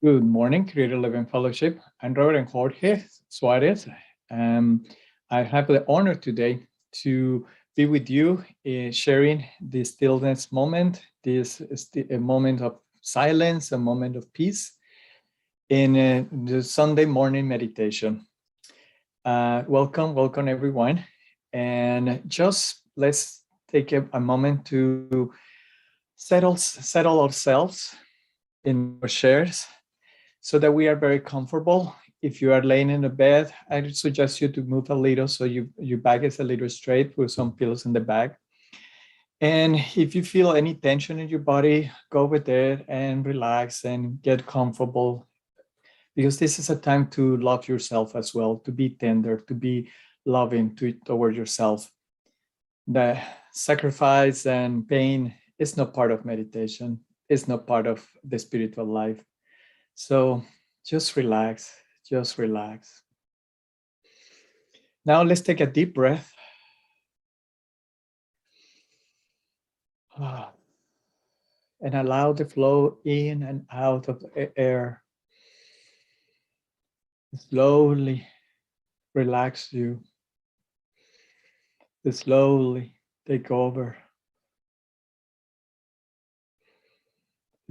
Good morning, Creator Living Fellowship. I'm Reverend Jorge Suarez. Um, I have the honor today to be with you, sharing this stillness moment. This is a moment of silence, a moment of peace in the Sunday morning meditation. Welcome everyone. And just let's take a moment to settle ourselves in our chairs so that we are very comfortable. If you are laying in a bed, I suggest you to move a little so your back is a little straight with some pillows in the back. And if you feel any tension in your body, go with it and relax and get comfortable, because this is a time to love yourself as well, to be tender, to be loving toward yourself. The sacrifice and pain is not part of meditation. It's not part of the spiritual life. So just relax, just relax. Now let's take a deep breath. And allow the flow in and out of the air. Slowly relax you. Slowly take over.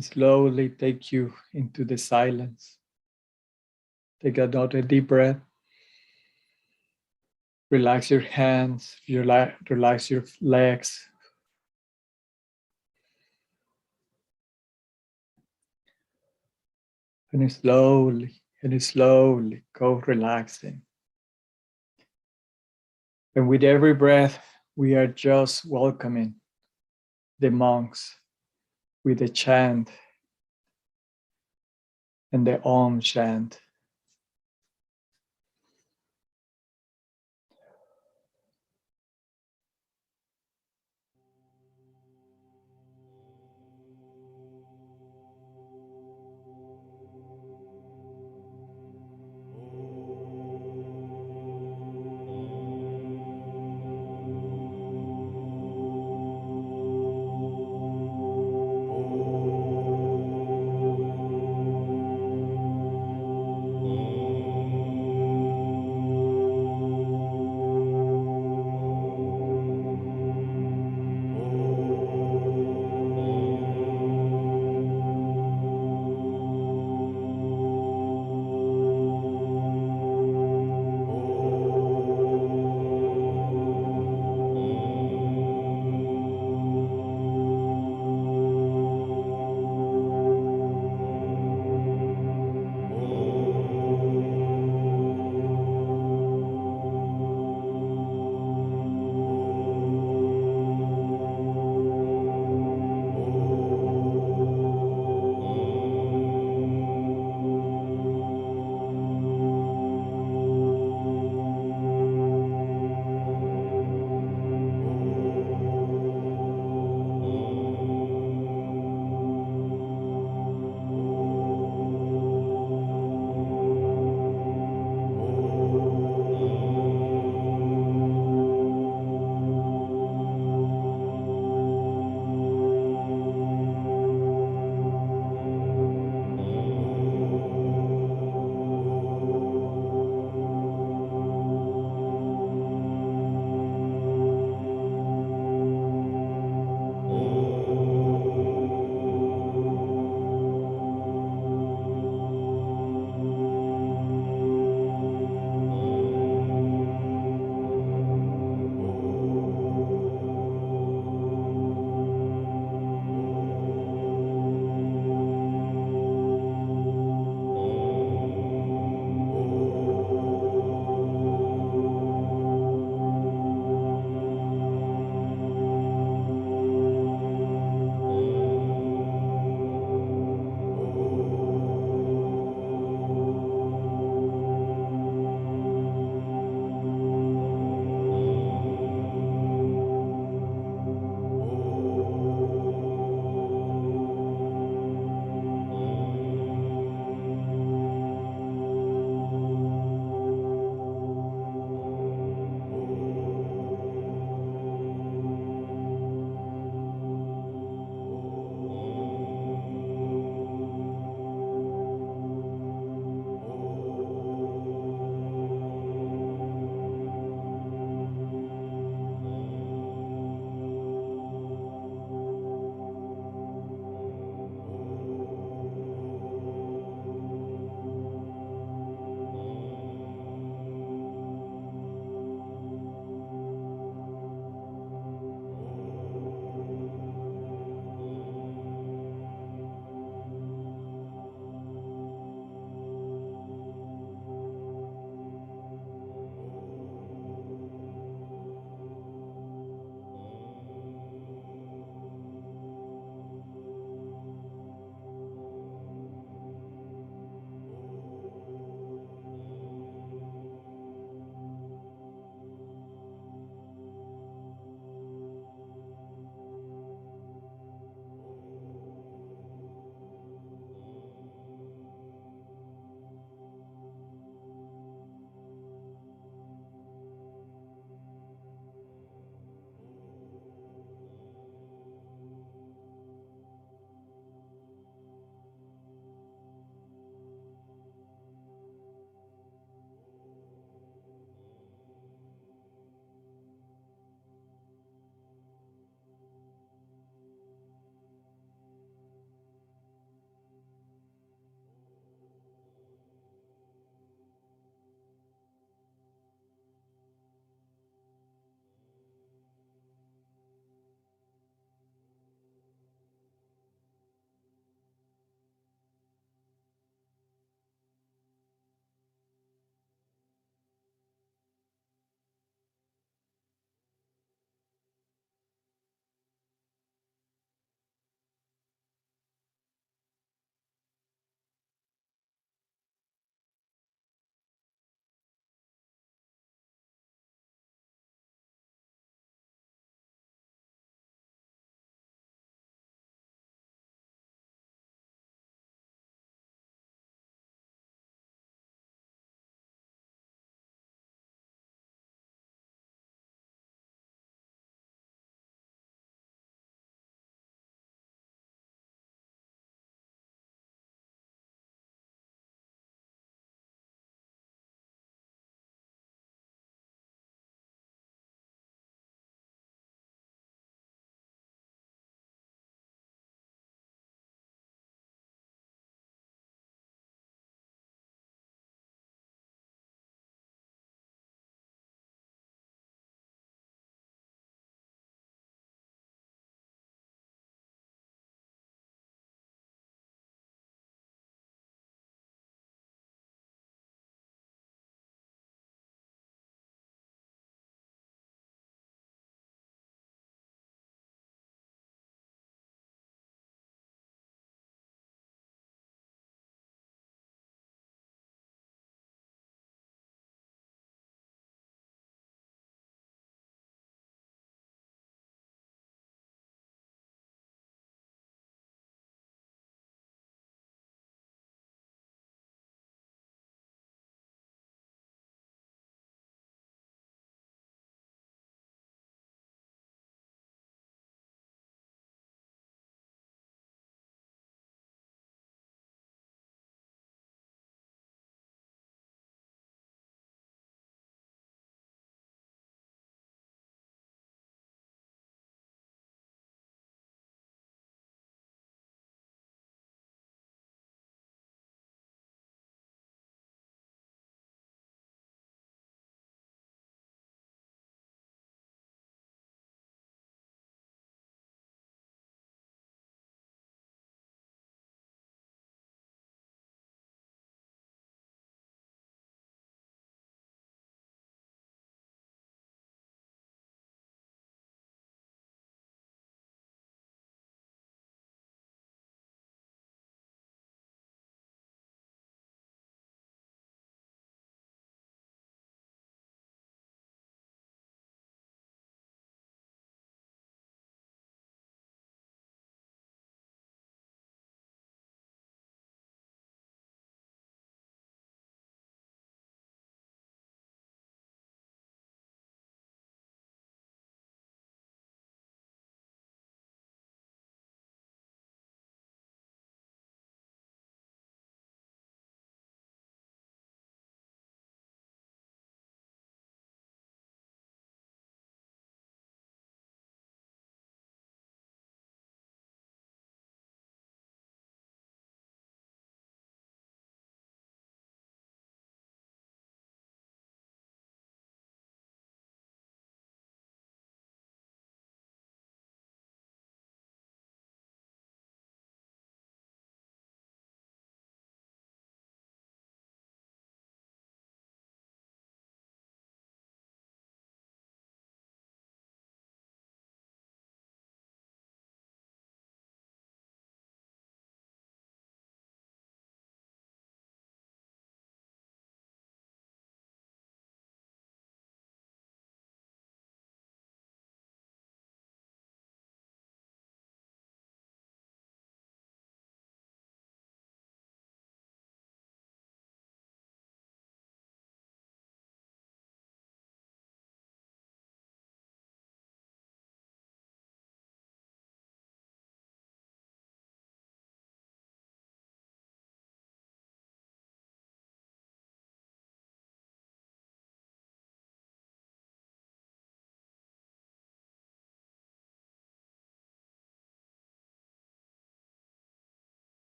Slowly take you into the silence. Take another deep breath. Relax your hands, relax your legs. And slowly go relaxing. And with every breath, we are just welcoming the monks with the chant and the Om chant.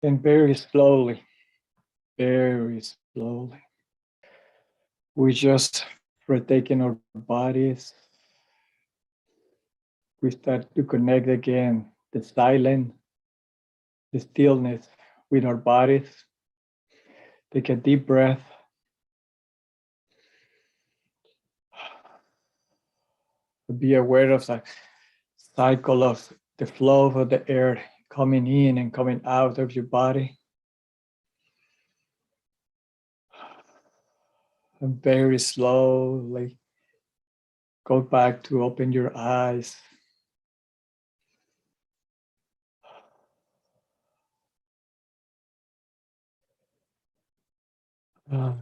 And very slowly, we just retaking our bodies. We start to connect again the silence, the stillness with our bodies. Take a deep breath. Be aware of the cycle of the flow of the air coming in and coming out of your body. And very slowly go back to open your eyes. I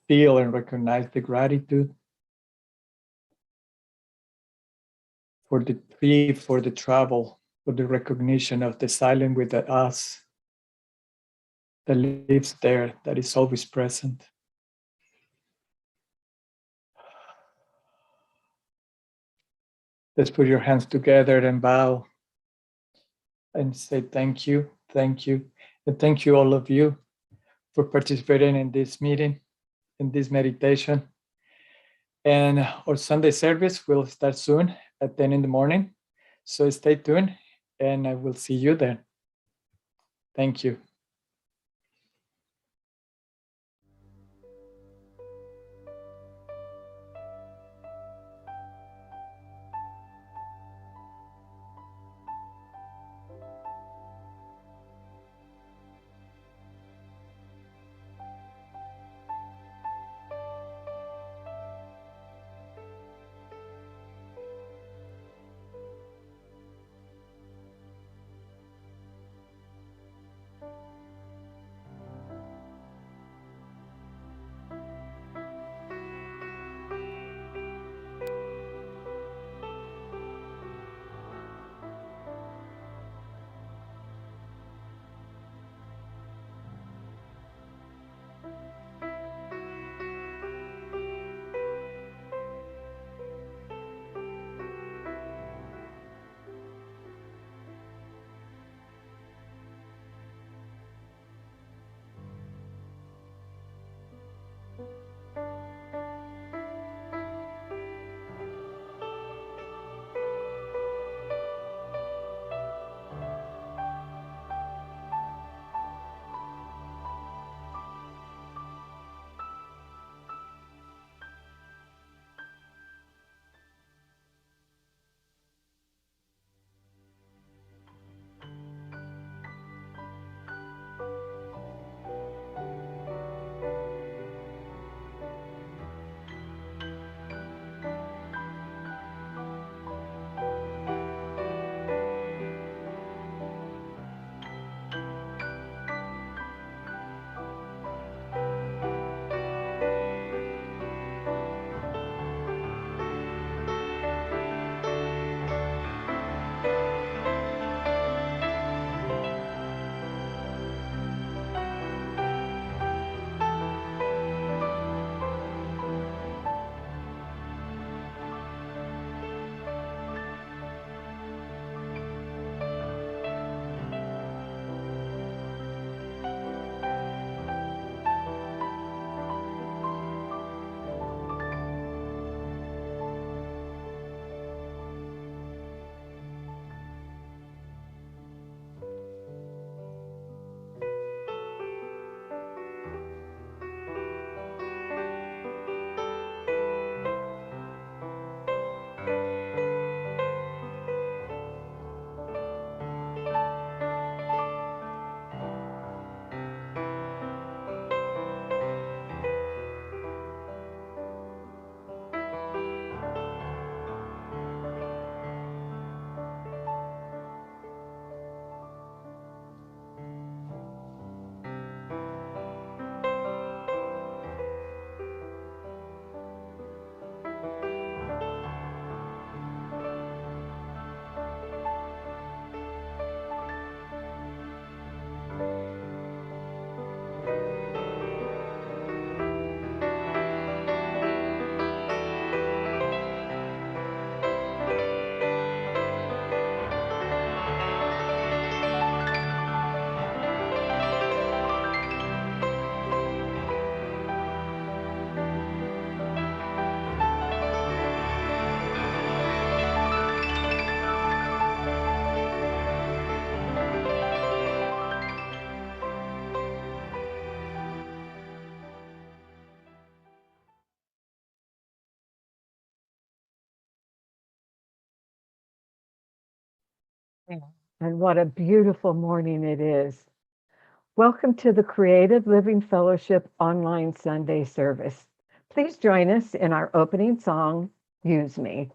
feel and recognize the gratitude for the trip, for the travel, for the recognition of the silence with the us that lives there, that is always present. Let's put your hands together and bow and say thank you, and thank you all of you for participating in this meeting, in this meditation. And our Sunday service will start soon at 10 in the morning. So stay tuned and I will see you there. Thank you. And what a beautiful morning it is. Welcome to the Creative Living Fellowship online Sunday service. Please join us in our opening song, Use Me.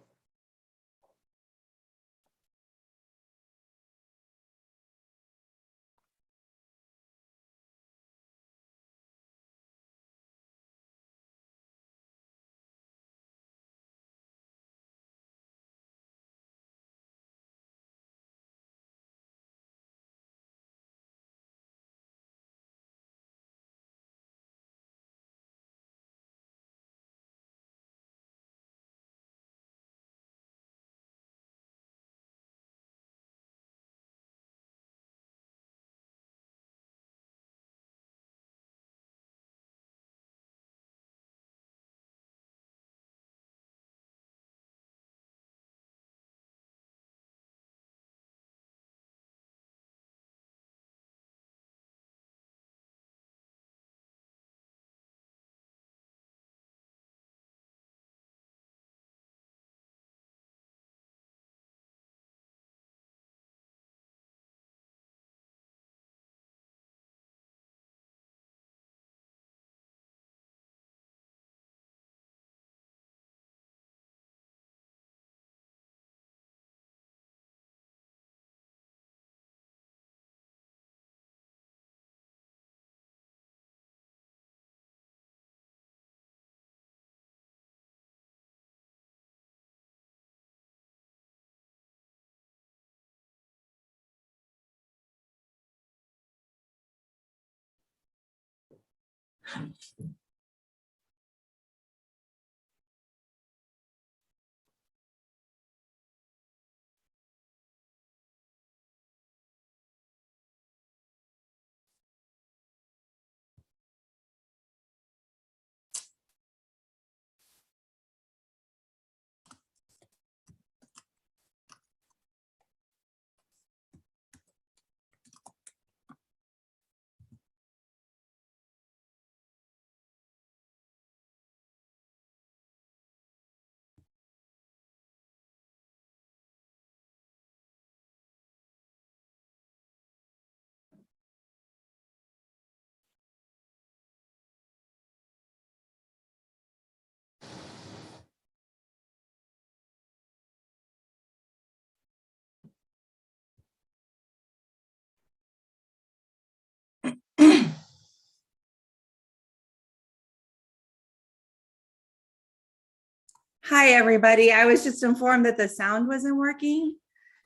Hi, everybody. I was just informed that the sound wasn't working.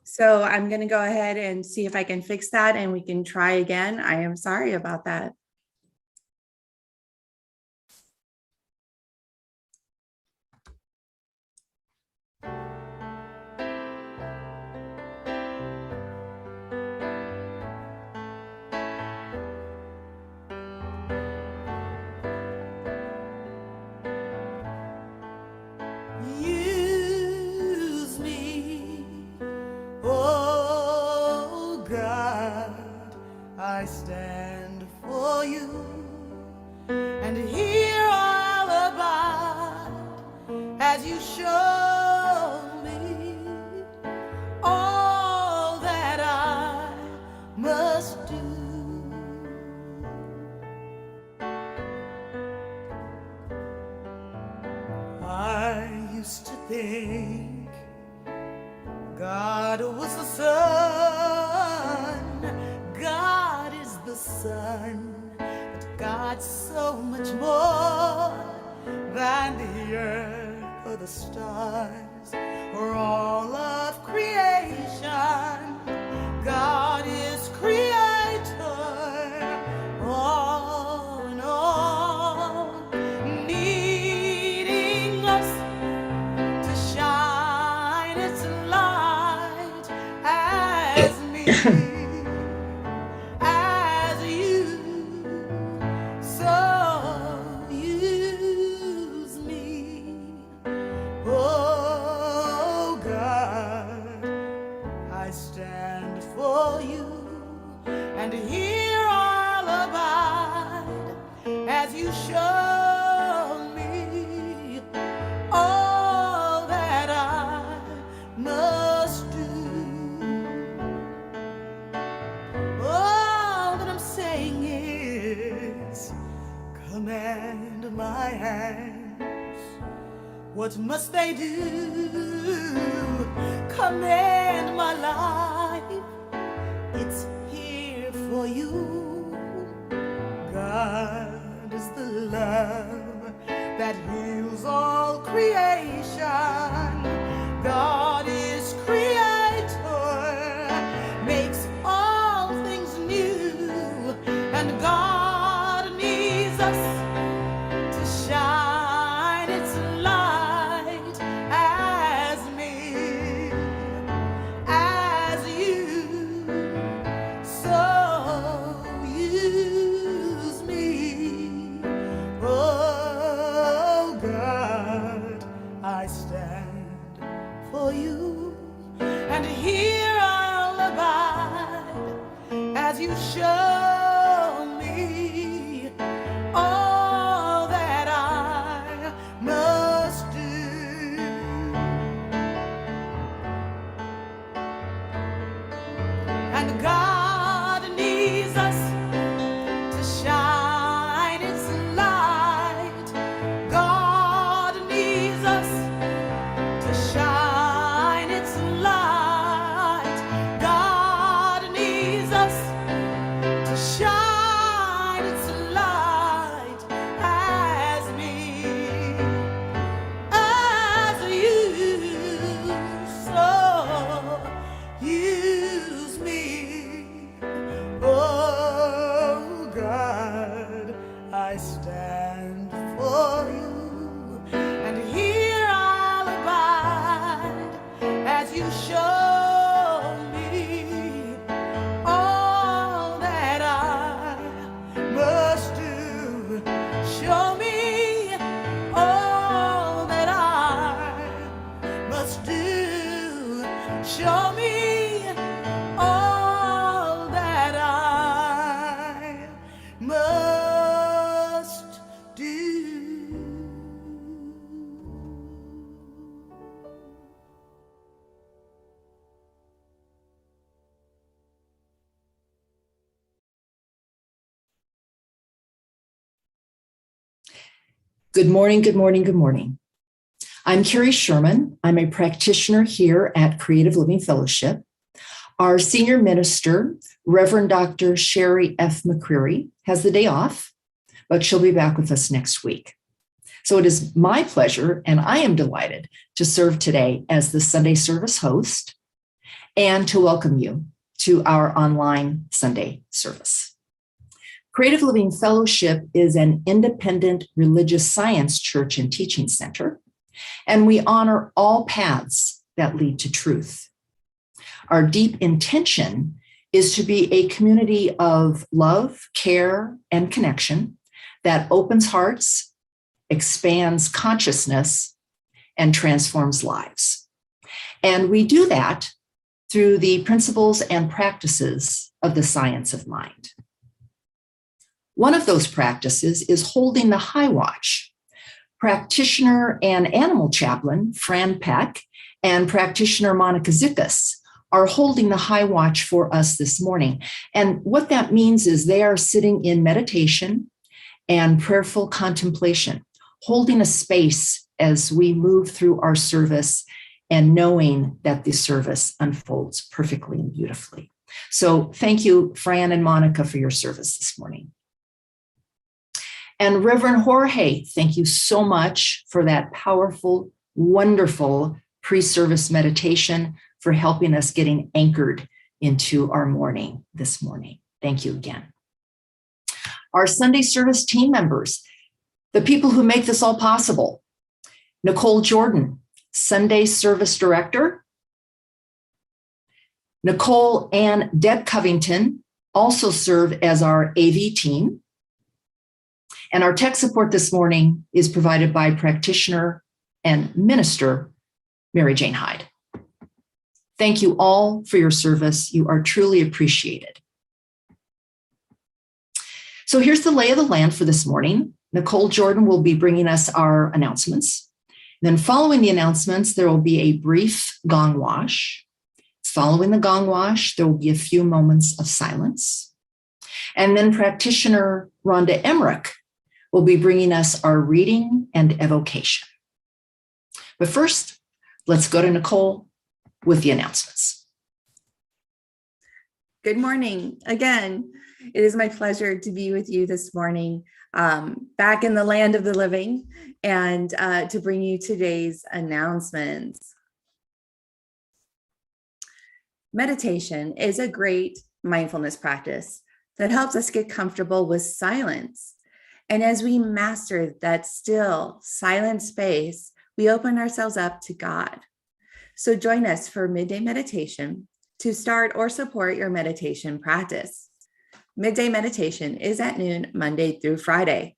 So I'm going to go ahead and see if I can fix that and we can try again. I am sorry about that. Use me, oh God, I stand for you, and here I'll abide as you show me all that I must do. I used to think God was the sun, God is the sun, but God's so much more than the earth or the stars or all of creation. God is creator, all in all, needing us to shine its light as me, as you. So use me, oh God, I stand for you, and here I'll abide as you show me all that I must do. my hands. What must they do? Command my life. It's here for you. God is the love that heals all creation. God is creator, makes all things new, and God needs us to shine its light as me, as you. So use me, oh God, I stand for you, and here I'll abide as you show me all that I must do. And God needs us to shine its light. God needs us to shine its light. God needs us to shine its light as me, as you. So use me, oh God, I stand for you, and here I'll abide as you show me all that I must do. Show me all that I must do. Show me all that I must do. Good morning, good morning, good morning. I'm Carrie Sherman. I'm a practitioner here at Creative Living Fellowship. Our senior minister, Reverend Dr. Sherry F. McCreary, has the day off, but she'll be back with us next week. So it is my pleasure, and I am delighted to serve today as the Sunday service host and to welcome you to our online Sunday service. Creative Living Fellowship is an independent religious science church and teaching center, and we honor all paths that lead to truth. Our deep intention is to be a community of love, care, and connection that opens hearts, expands consciousness, and transforms lives. And we do that through the principles and practices of the science of mind. One of those practices is holding the high watch. Practitioner and animal chaplain Fran Peck and practitioner Monica Zickus are holding the high watch for us this morning. And what that means is they are sitting in meditation and prayerful contemplation, holding a space as we move through our service and knowing that the service unfolds perfectly and beautifully. So thank you, Fran and Monica, for your service this morning. And Reverend Jorge, thank you so much for that powerful, wonderful pre-service meditation, for helping us getting anchored into our morning this morning. Thank you again. Our Sunday service team members, the people who make this all possible. Nicole Jordan, Sunday service director. Nicole and Deb Covington also serve as our AV team. And our tech support this morning is provided by practitioner and minister Mary Jane Hyde. Thank you all for your service. You are truly appreciated. So here's the lay of the land for this morning. Nicole Jordan will be bringing us our announcements. Then following the announcements, there will be a brief gong wash. Following the gong wash, there will be a few moments of silence. And then practitioner Rhonda Emmerich will be bringing us our reading and evocation. But first, let's go to Nicole with the announcements. Good morning. Again, it is my pleasure to be with you this morning, back in the land of the living, and to bring you today's announcements. Meditation is a great mindfulness practice that helps us get comfortable with silence. And as we master that still, silent space, we open ourselves up to God. So join us for midday meditation to start or support your meditation practice. Midday meditation is at noon, Monday through Friday.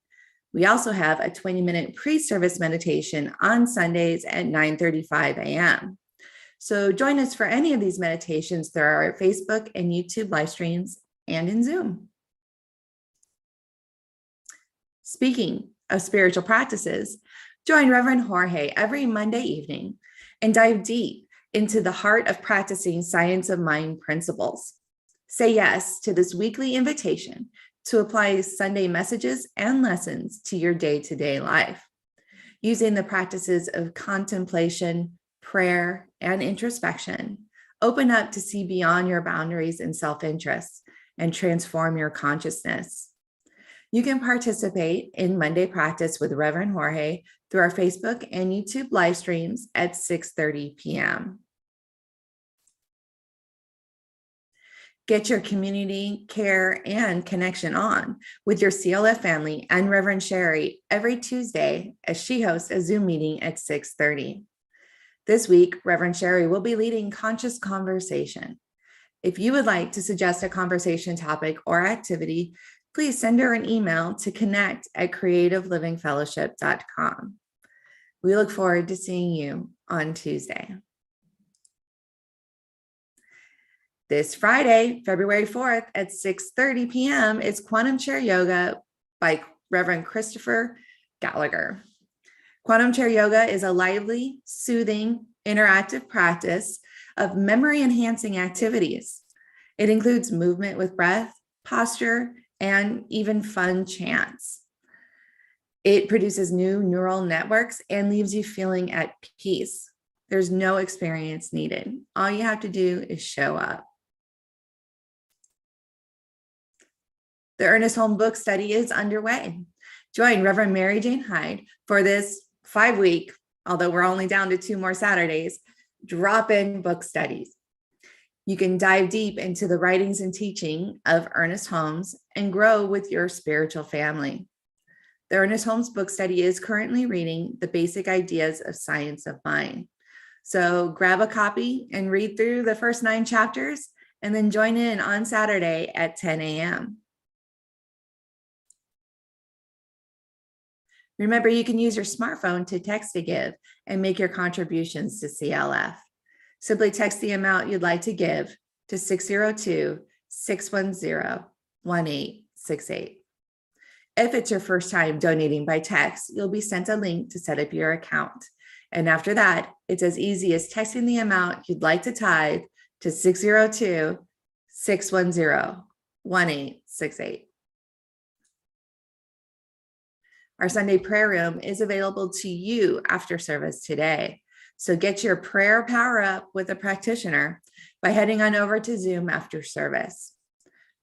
We also have a 20-minute pre-service meditation on Sundays at 9:35 a.m. So join us for any of these meditations through our Facebook and YouTube live streams and in Zoom. Speaking of spiritual practices, join Reverend Jorge every Monday evening and dive deep into the heart of practicing science of mind principles. Say yes to this weekly invitation to apply Sunday messages and lessons to your day-to-day life. Using the practices of contemplation, prayer, and introspection, open up to see beyond your boundaries and self-interest and transform your consciousness. You can participate in Monday practice with Reverend Jorge through our Facebook and YouTube live streams at 6:30 p.m. Get your community, care, and connection on with your CLF family and Reverend Sherry every Tuesday as she hosts a Zoom meeting at 6:30. This week, Reverend Sherry will be leading Conscious Conversation. If you would like to suggest a conversation topic or activity, please send her an email to connect@creativelivingfellowship.com. We look forward to seeing you on Tuesday. This Friday, February 4th at 6:30 p.m. is Quantum Chair Yoga by Reverend Christopher Gallagher. Quantum Chair Yoga is a lively, soothing, interactive practice of memory-enhancing activities. It includes movement with breath, posture, and even fun chants. It produces new neural networks and leaves you feeling at peace. There's no experience needed. All you have to do is show up. The Ernest Holmes book study is underway. Join Reverend Mary Jane Hyde for this 5-week, although we're only down to 2 more Saturdays, drop-in book studies. You can dive deep into the writings and teaching of Ernest Holmes and grow with your spiritual family. The Ernest Holmes book study is currently reading The Basic Ideas of Science of Mind. So grab a copy and read through the first 9 chapters and then join in on Saturday at 10 a.m. Remember, you can use your smartphone to text to give and make your contributions to CLF. Simply text the amount you'd like to give to 602-610-1868. If it's your first time donating by text, you'll be sent a link to set up your account. And after that, it's as easy as texting the amount you'd like to tithe to 602-610-1868. Our Sunday prayer room is available to you after service today. So get your prayer power up with a practitioner by heading on over to Zoom after service.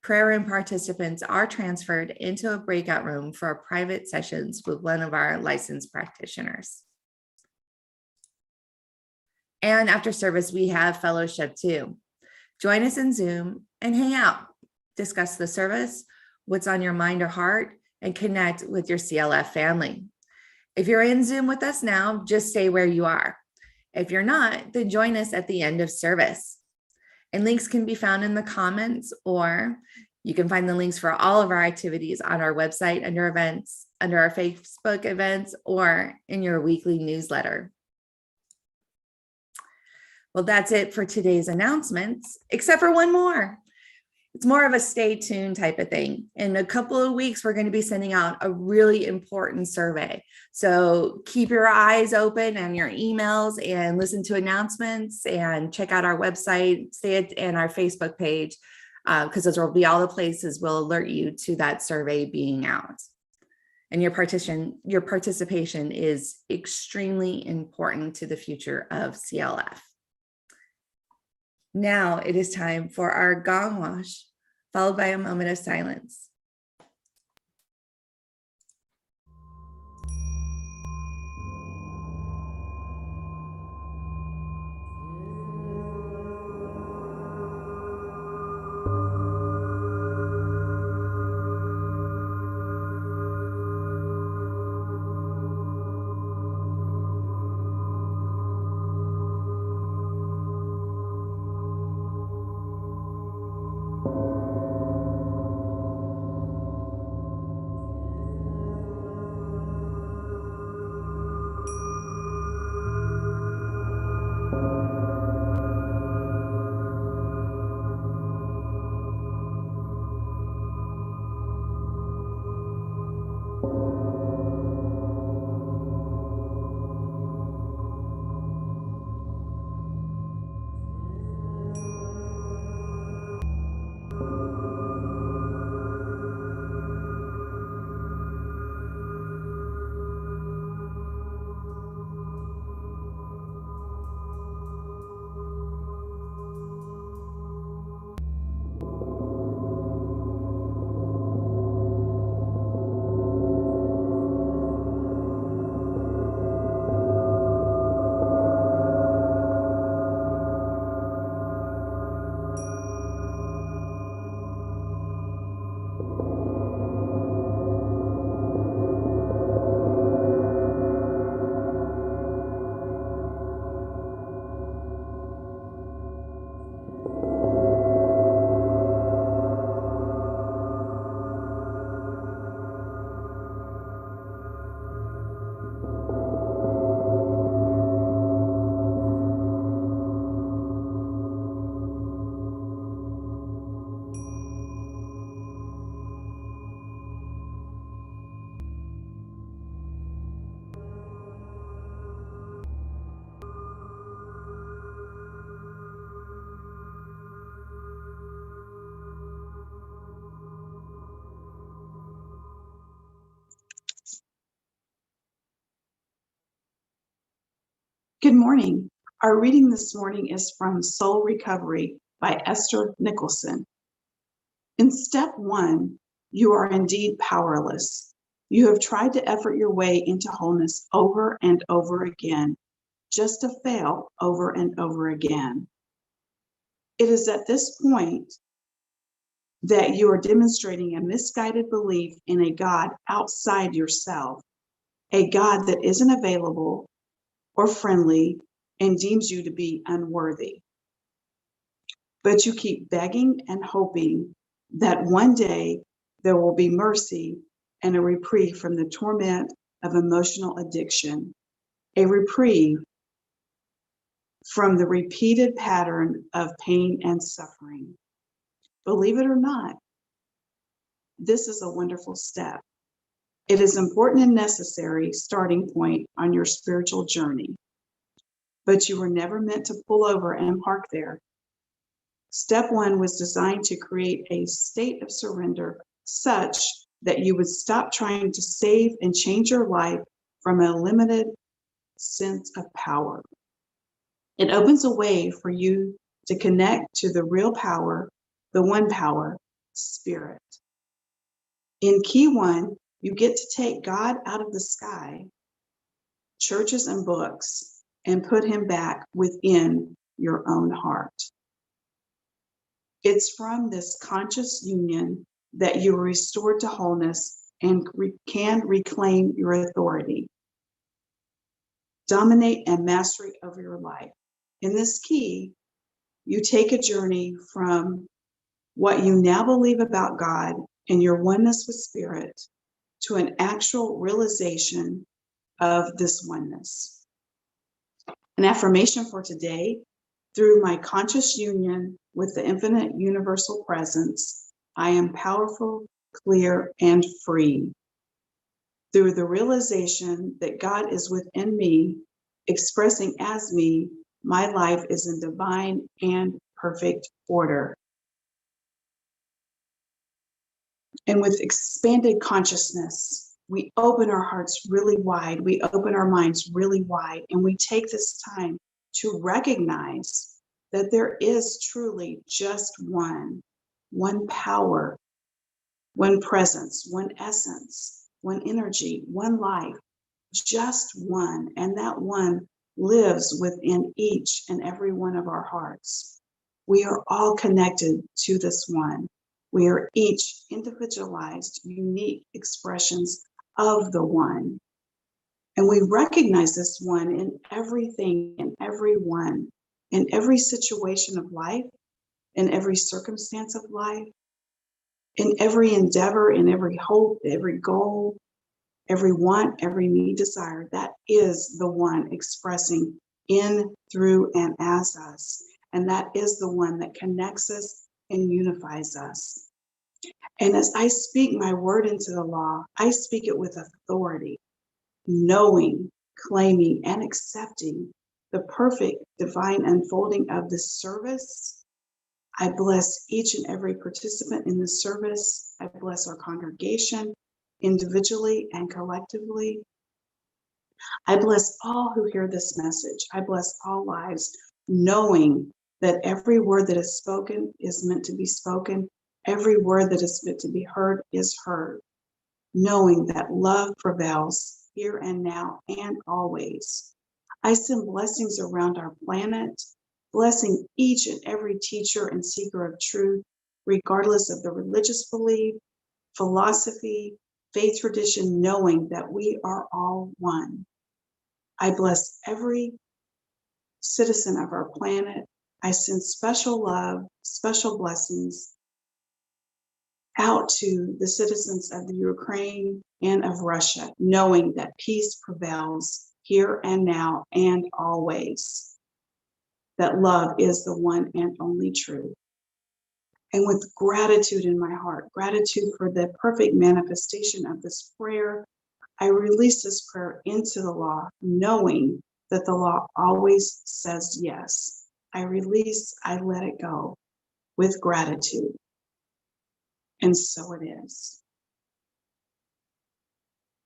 Prayer room participants are transferred into a breakout room for our private sessions with one of our licensed practitioners. And after service, we have fellowship too. Join us in Zoom and hang out, discuss the service, what's on your mind or heart, and connect with your CLF family. If you're in Zoom with us now, just stay where you are. If you're not, then join us at the end of service. And links can be found in the comments, or you can find the links for all of our activities on our website under events, under our Facebook events, or in your weekly newsletter. Well, that's it for today's announcements, except for one more. It's more of a stay tuned type of thing. In a couple of weeks, we're going to be sending out a really important survey. So keep your eyes open and your emails and listen to announcements and check out our website, and our Facebook page, because those will be all the places we'll alert you to that survey being out. and your participation is extremely important to the future of CLF. Now it is time for our gong wash, followed by a moment of silence. Good morning. Our reading this morning is from Soul Recovery by Ester Nicholson. In step 1, you are indeed powerless. You have tried to effort your way into wholeness over and over again, just to fail over and over again. It is at this point that you are demonstrating a misguided belief in a God outside yourself, a God that isn't available or friendly and deems you to be unworthy. But you keep begging and hoping that one day there will be mercy and a reprieve from the torment of emotional addiction, a reprieve from the repeated pattern of pain and suffering. Believe it or not, this is a wonderful step. It is important and necessary starting point on your spiritual journey. But you were never meant to pull over and park there. Step 1 was designed to create a state of surrender such that you would stop trying to save and change your life from a limited sense of power. It opens a way for you to connect to the real power, the one power, spirit. In key 1, you get to take God out of the sky, churches and books, and put him back within your own heart. It's from this conscious union that you are restored to wholeness and can reclaim your authority, dominate and mastery over your life. In this key, you take a journey from what you now believe about God and your oneness with spirit to an actual realization of this oneness. An affirmation for today: through my conscious union with the infinite universal presence, I am powerful, clear, and free. Through the realization that God is within me, expressing as me, my life is in divine and perfect order. And with expanded consciousness, we open our hearts really wide, we open our minds really wide, and we take this time to recognize that there is truly just one power, one presence, one essence, one energy, one life, just one. And that one lives within each and every one of our hearts. We are all connected to this one. We are each individualized, unique expressions of the one. And we recognize this one in everything, in everyone, in every situation of life, in every circumstance of life, in every endeavor, in every hope, every goal, every want, every need, desire. That is the one expressing in, through, and as us. And that is the one that connects us and unifies us. And as I speak my word into the law, I speak it with authority, knowing, claiming, and accepting the perfect divine unfolding of this service. I bless each and every participant in this service. I bless our congregation individually and collectively. I bless all who hear this message. I bless all lives, knowing that every word that is spoken is meant to be spoken. Every word that is meant to be heard is heard, knowing that love prevails here and now and always. I send blessings around our planet, blessing each and every teacher and seeker of truth, regardless of the religious belief, philosophy, faith tradition, knowing that we are all one. I bless every citizen of our planet. I send special love, special blessings out to the citizens of the Ukraine and of Russia, knowing that peace prevails here and now and always, that love is the one and only truth. And with gratitude in my heart, gratitude for the perfect manifestation of this prayer, I release this prayer into the law, knowing that the law always says yes. I release, I let it go with gratitude. And so it is.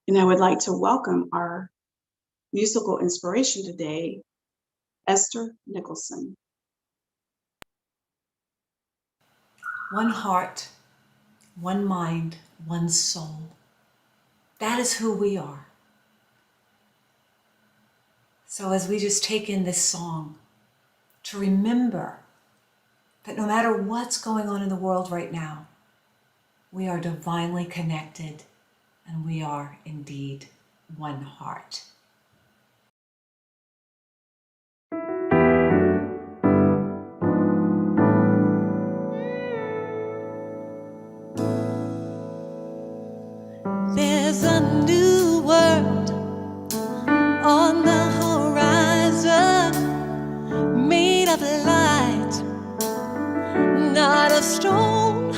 And I would like to welcome our musical inspiration today, Ester Nicholson. One heart, one mind, one soul. That is who we are. So as we just take in this song, to remember that no matter what's going on in the world right now, we are divinely connected and we are indeed one heart. There's a new world on the horizon, made of light, not of stone,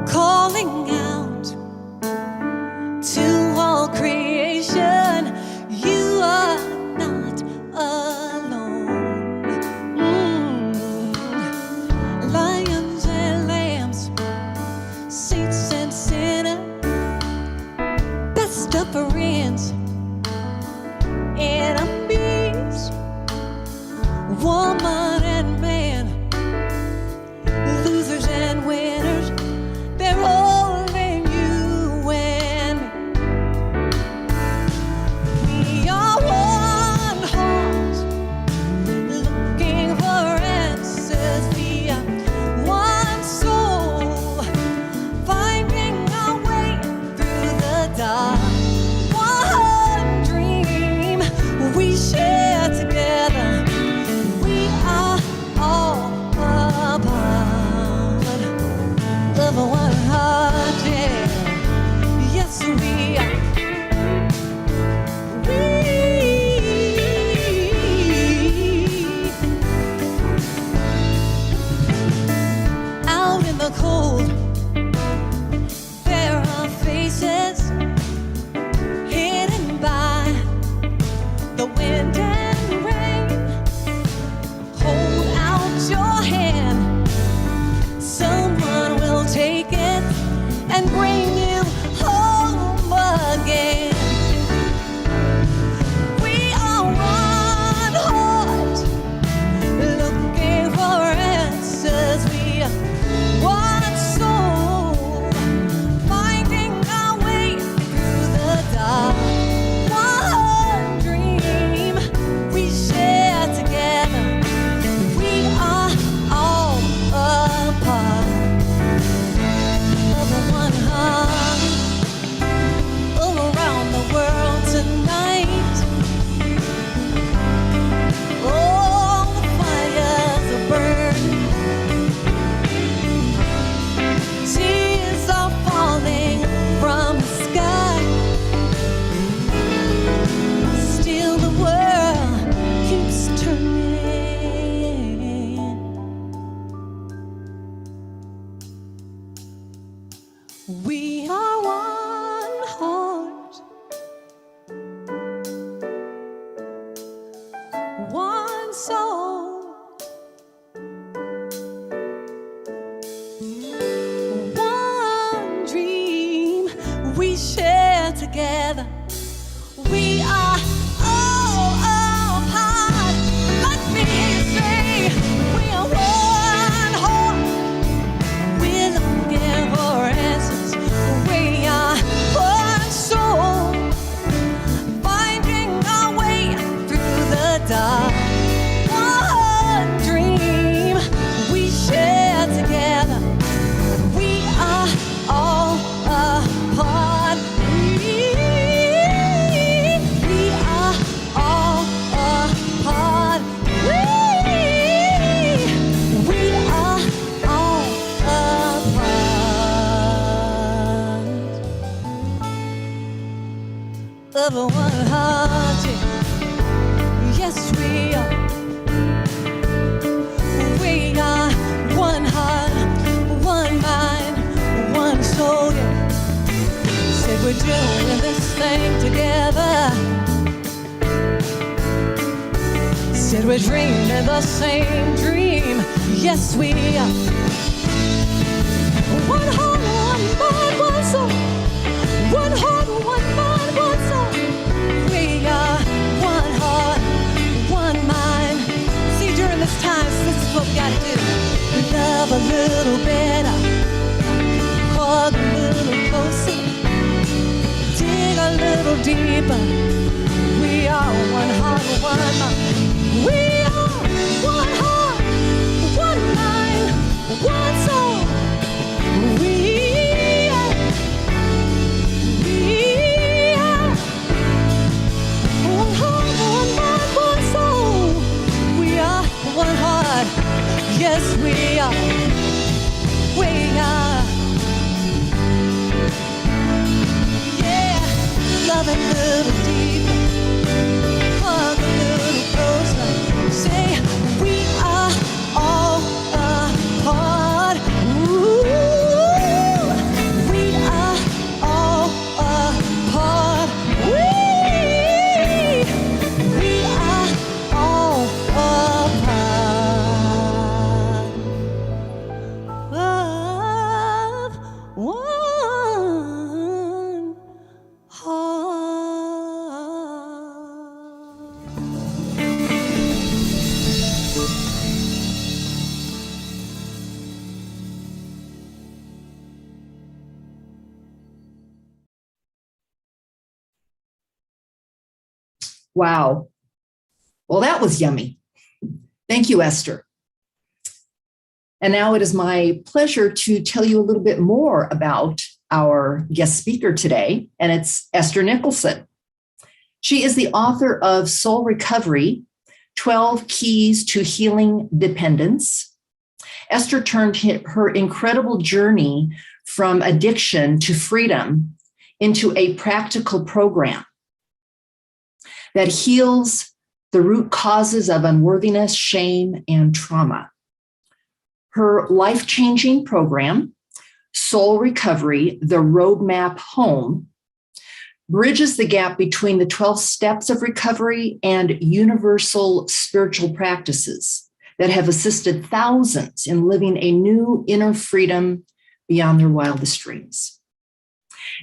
calling out to all creation, you are not alone. Lions and lambs, saints and sinners, best of friends, enemies, woman and man, losers and winners, they're all in you and me. We are one heart, looking for answers. We are one soul, finding our way through the dark. One dream we share together. We are all a part of one heart, yeah. Yes, we are. Out in the cold, there are faces hidden by the wind and rain. Hold out your hand, someone will take it and bring you home We are one heart, one soul, one dream we share together. We are all a part. Let me say, we are one heart. We're looking for answers. We are one soul, finding our way through the dark. One dream we share together. We are all a part. We are all a part. We are all a part of one heart. Yes, we are. We are one heart, one mind, one soul. Yeah. Said we're doing this thing together. Said we're dreaming the same dream. Yes, we are. One heart, one mind, one soul. One heart, one mind, one soul. We are one heart, one mind. See, during this time, this is what we gotta do. Love a little better, hug a little closer, dig a little deeper. We are one heart, one mind. We are one heart, one mind, one soul. We are one heart, one mind, one soul. We are one heart. Yes, we are. We are. Yeah, love a little deeper, hug a little closer. Say we are all a part. Ooh, we are all a part. We are all a part of one heart. Wow. Well, that was yummy. Thank you, Esther. And now it is my pleasure to tell you a little bit more about our guest speaker today, and it's Ester Nicholson. She is the author of Soul Recovery, 12 Keys to Healing Dependence. Esther turned her incredible journey from addiction to freedom into a practical program that heals the root causes of unworthiness, shame, and trauma. Her life-changing program, Soul Recovery, The Roadmap Home, bridges the gap between the 12 steps of recovery and universal spiritual practices that have assisted thousands in living a new inner freedom beyond their wildest dreams.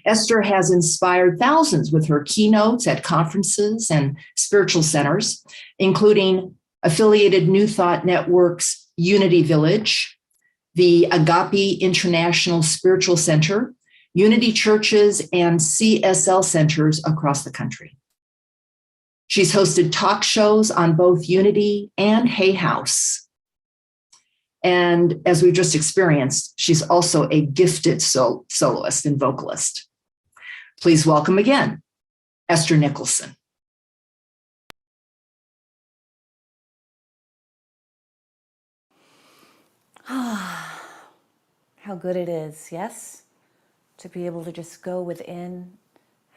Ester has inspired thousands with her keynotes at conferences and spiritual centers, including affiliated New Thought Network's Unity Village, the Agape International Spiritual Center, Unity Churches, and CSL centers across the country. She's hosted talk shows on both Unity and Hay House. And as we've just experienced, she's also a gifted soloist and vocalist. Please welcome again, Ester Nicholson. How good it is, yes? To be able to just go within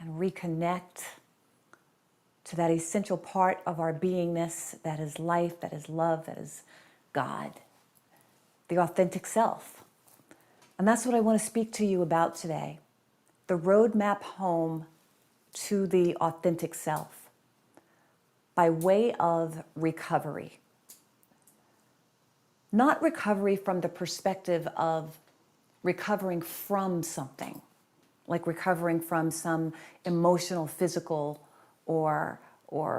and reconnect to that essential part of our beingness that is life, that is love, that is God, the authentic self. And that's what I want to speak to you about today. The roadmap home to the authentic self by way of recovery. Not recovery from the perspective of recovering from something, like recovering from some emotional, physical, or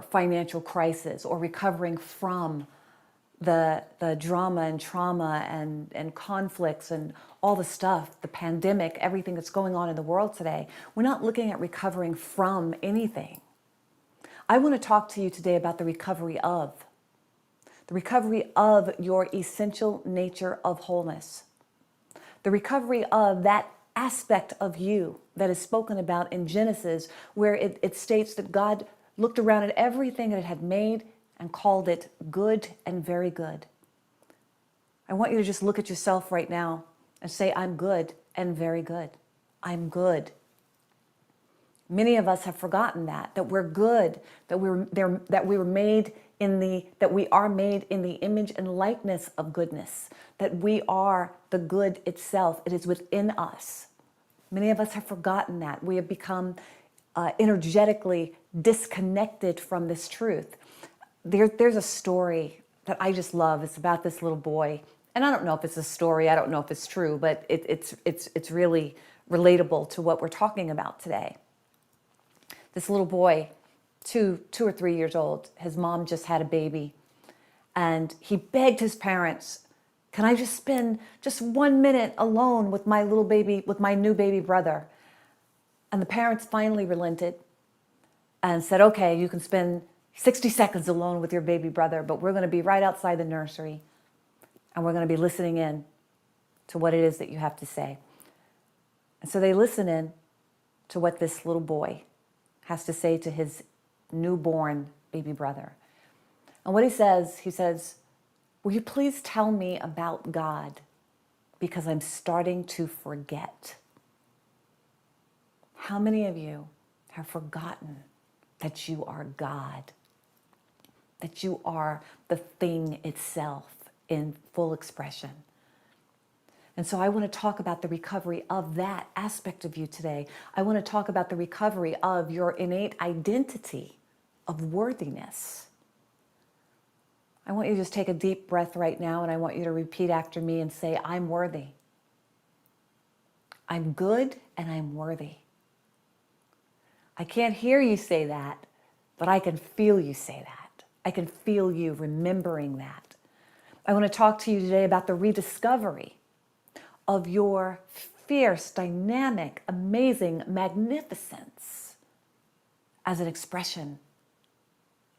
financial crisis, or recovering from the drama and trauma and conflicts and all the stuff, the pandemic, everything that's going on in the world today. We're not looking at recovering from anything. I want to talk to you today about the recovery of your essential nature of wholeness, the recovery of that aspect of you that is spoken about in Genesis, where it states that God looked around at everything that it had made and called it good and very good. I want you to just look at yourself right now and say, I'm good and very good. I'm good. Many of us have forgotten that we're good, that we are made in the image and likeness of goodness, that we are the good itself. It is within us. Many of us have forgotten that. We have become energetically disconnected from this truth. There's a story that I just love. It's about this little boy, and I don't know if it's a story. I don't know if it's true, but it's really relatable to what we're talking about today. This little boy, two or 3 years old, his mom just had a baby, and he begged his parents, can I just spend just 1 minute alone with my little baby, with my new baby brother? And the parents finally relented and said, okay, you can spend 60 seconds alone with your baby brother, but we're going to be right outside the nursery, and we're going to be listening in to what it is that you have to say. And so they listen in to what this little boy has to say to his newborn baby brother. And what he says, will you please tell me about God? Because I'm starting to forget. How many of you have forgotten that you are God? That you are the thing itself in full expression? And so I want to talk about the recovery of that aspect of you today. I want to talk about the recovery of your innate identity of worthiness. I want you to just take a deep breath right now, and I want you to repeat after me and say, I'm worthy. I'm good and I'm worthy. I can't hear you say that, but I can feel you say that. I can feel you remembering that. I want to talk to you today about the rediscovery of your fierce, dynamic, amazing magnificence as an expression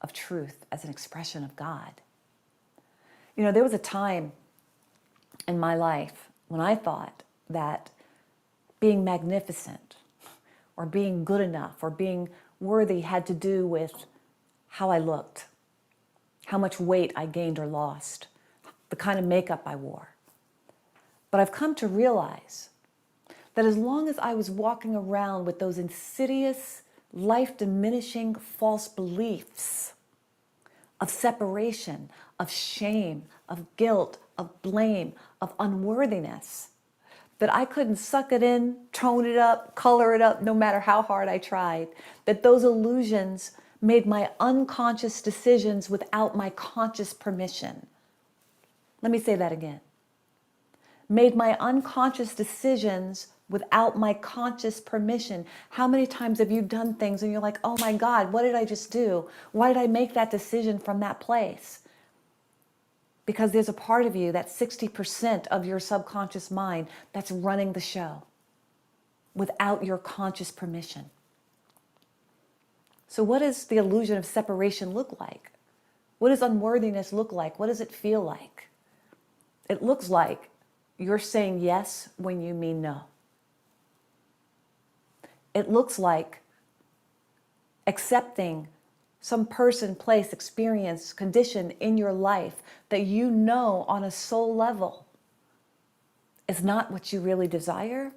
of truth, as an expression of God. You know, there was a time in my life when I thought that being magnificent or being good enough or being worthy had to do with how I looked, how much weight I gained or lost, the kind of makeup I wore. But I've come to realize that as long as I was walking around with those insidious, life-diminishing false beliefs of separation, of shame, of guilt, of blame, of unworthiness, that I couldn't suck it in, tone it up, color it up, no matter how hard I tried, that those illusions made my unconscious decisions without my conscious permission. Let me say that again. Made my unconscious decisions without my conscious permission. How many times have you done things and you're like, oh my God, what did I just do? Why did I make that decision from that place? Because there's a part of you, that 60% of your subconscious mind, that's running the show without your conscious permission. So what does the illusion of separation look like? What does unworthiness look like? What does it feel like? It looks like you're saying yes when you mean no. It looks like accepting some person, place, experience, condition in your life that you know on a soul level is not what you really desire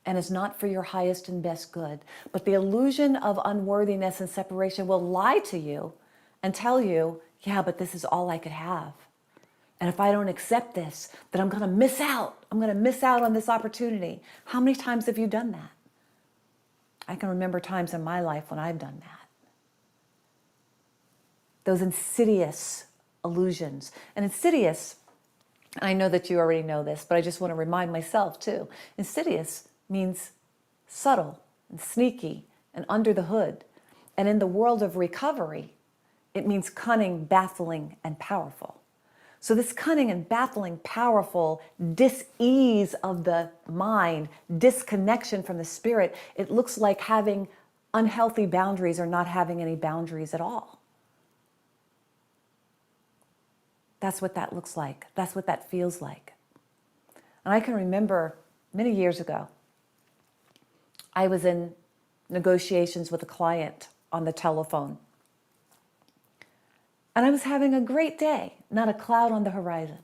and is not for your highest and best good. But the illusion of unworthiness and separation will lie to you and tell you, yeah, but this is all I could have. And if I don't accept this, then I'm going to miss out. I'm going to miss out on this opportunity. How many times have you done that? I can remember times in my life when I've done that. Those insidious illusions. And insidious, I know that you already know this, but I just want to remind myself too. Insidious means subtle and sneaky and under the hood. And in the world of recovery, it means cunning, baffling, and powerful. So this cunning and baffling, powerful dis-ease of the mind, disconnection from the spirit, it looks like having unhealthy boundaries or not having any boundaries at all. That's what that looks like. That's what that feels like. And I can remember many years ago, I was in negotiations with a client on the telephone. And I was having a great day, not a cloud on the horizon.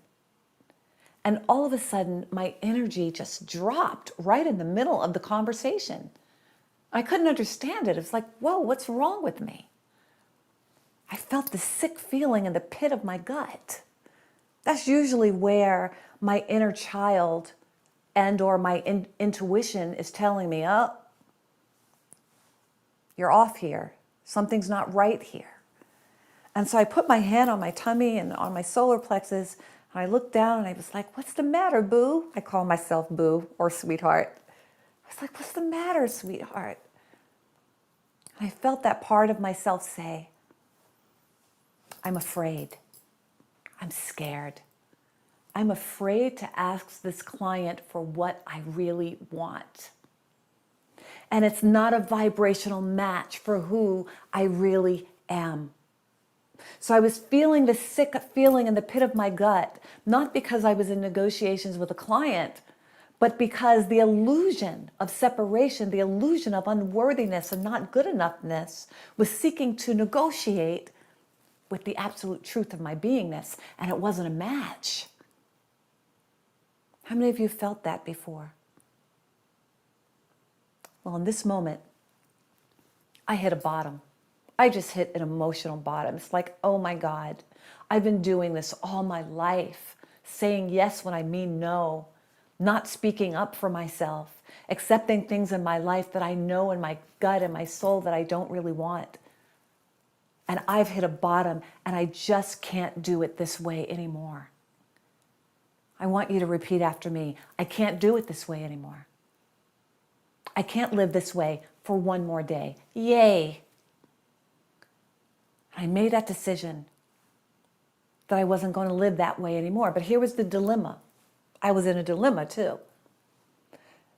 And all of a sudden, my energy just dropped right in the middle of the conversation. I couldn't understand it. It was like, whoa, what's wrong with me? I felt this sick feeling in the pit of my gut. That's usually where my inner child and or my intuition is telling me, oh, you're off here. Something's not right here. And so I put my hand on my tummy and on my solar plexus, and I looked down and I was like, what's the matter, boo? I call myself boo or sweetheart. I was like, what's the matter, sweetheart? And I felt that part of myself say, I'm afraid. I'm scared. I'm afraid to ask this client for what I really want. And it's not a vibrational match for who I really am. So I was feeling this sick feeling in the pit of my gut, not because I was in negotiations with a client, but because the illusion of separation, the illusion of unworthiness and not good enoughness was seeking to negotiate with the absolute truth of my beingness, and it wasn't a match. How many of you felt that before? Well, in this moment, I hit a bottom. I just hit an emotional bottom. It's like, oh my God, I've been doing this all my life, saying yes when I mean no, not speaking up for myself, accepting things in my life that I know in my gut and my soul that I don't really want. And I've hit a bottom and I just can't do it this way anymore. I want you to repeat after me. I can't do it this way anymore. I can't live this way for one more day. Yay. I made that decision that I wasn't going to live that way anymore. But here was the dilemma. I was in a dilemma too.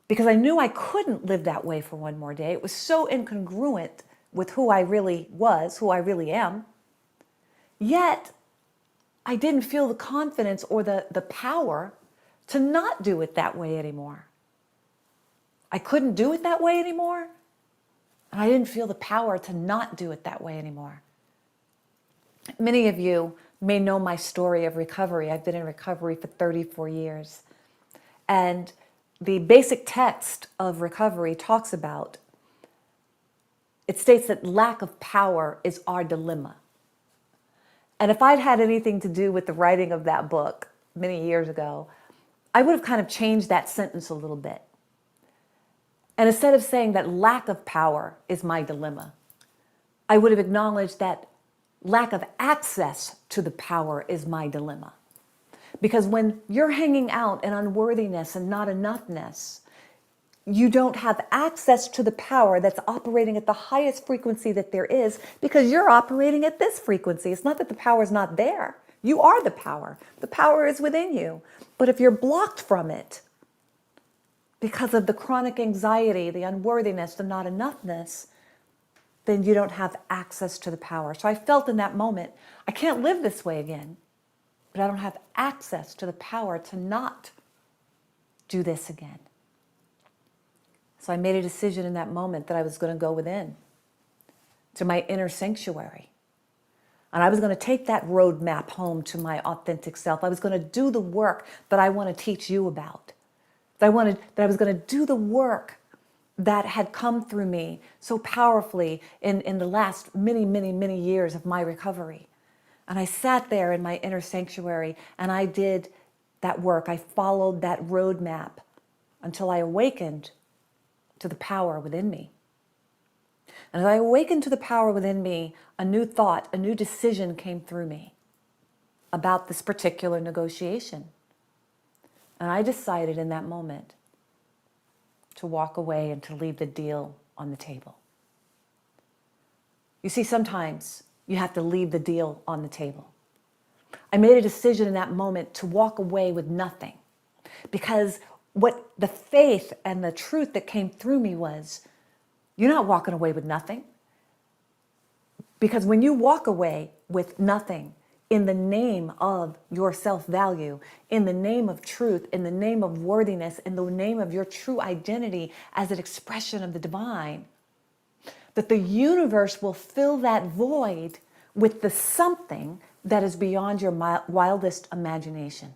Because I knew I couldn't live that way for one more day. It was so incongruent with who I really was, who I really am. Yet, I didn't feel the confidence or the power to not do it that way anymore. I couldn't do it that way anymore, and I didn't feel the power to not do it that way anymore. Many of you may know my story of recovery. I've been in recovery for 34 years. And the basic text of recovery talks about, it states that lack of power is our dilemma. And if I'd had anything to do with the writing of that book many years ago, I would have kind of changed that sentence a little bit. And instead of saying that lack of power is my dilemma, I would have acknowledged that lack of access to the power is my dilemma. Because when you're hanging out in unworthiness and not enoughness, you don't have access to the power that's operating at the highest frequency that there is because you're operating at this frequency. It's not that the power is not there. You are the power. The power is within you. But if you're blocked from it because of the chronic anxiety, the unworthiness, the not enoughness, then you don't have access to the power. So I felt in that moment, I can't live this way again, but I don't have access to the power to not do this again. So I made a decision in that moment that I was going to go within to my inner sanctuary. And I was going to take that roadmap home to my authentic self. I was going to do the work that I want to teach you about. That I was going to do the work that had come through me so powerfully in the last many, many, many years of my recovery. And I sat there in my inner sanctuary and I did that work. I followed that roadmap until I awakened to the power within me. And as I awakened to the power within me, a new thought, a new decision came through me about this particular negotiation. And I decided in that moment to walk away and to leave the deal on the table. You see, sometimes you have to leave the deal on the table. I made a decision in that moment to walk away with nothing, because what the faith and the truth that came through me was, you're not walking away with nothing. Because when you walk away with nothing in the name of your self-value, in the name of truth, in the name of worthiness, in the name of your true identity as an expression of the divine, that the universe will fill that void with the something that is beyond your wildest imagination.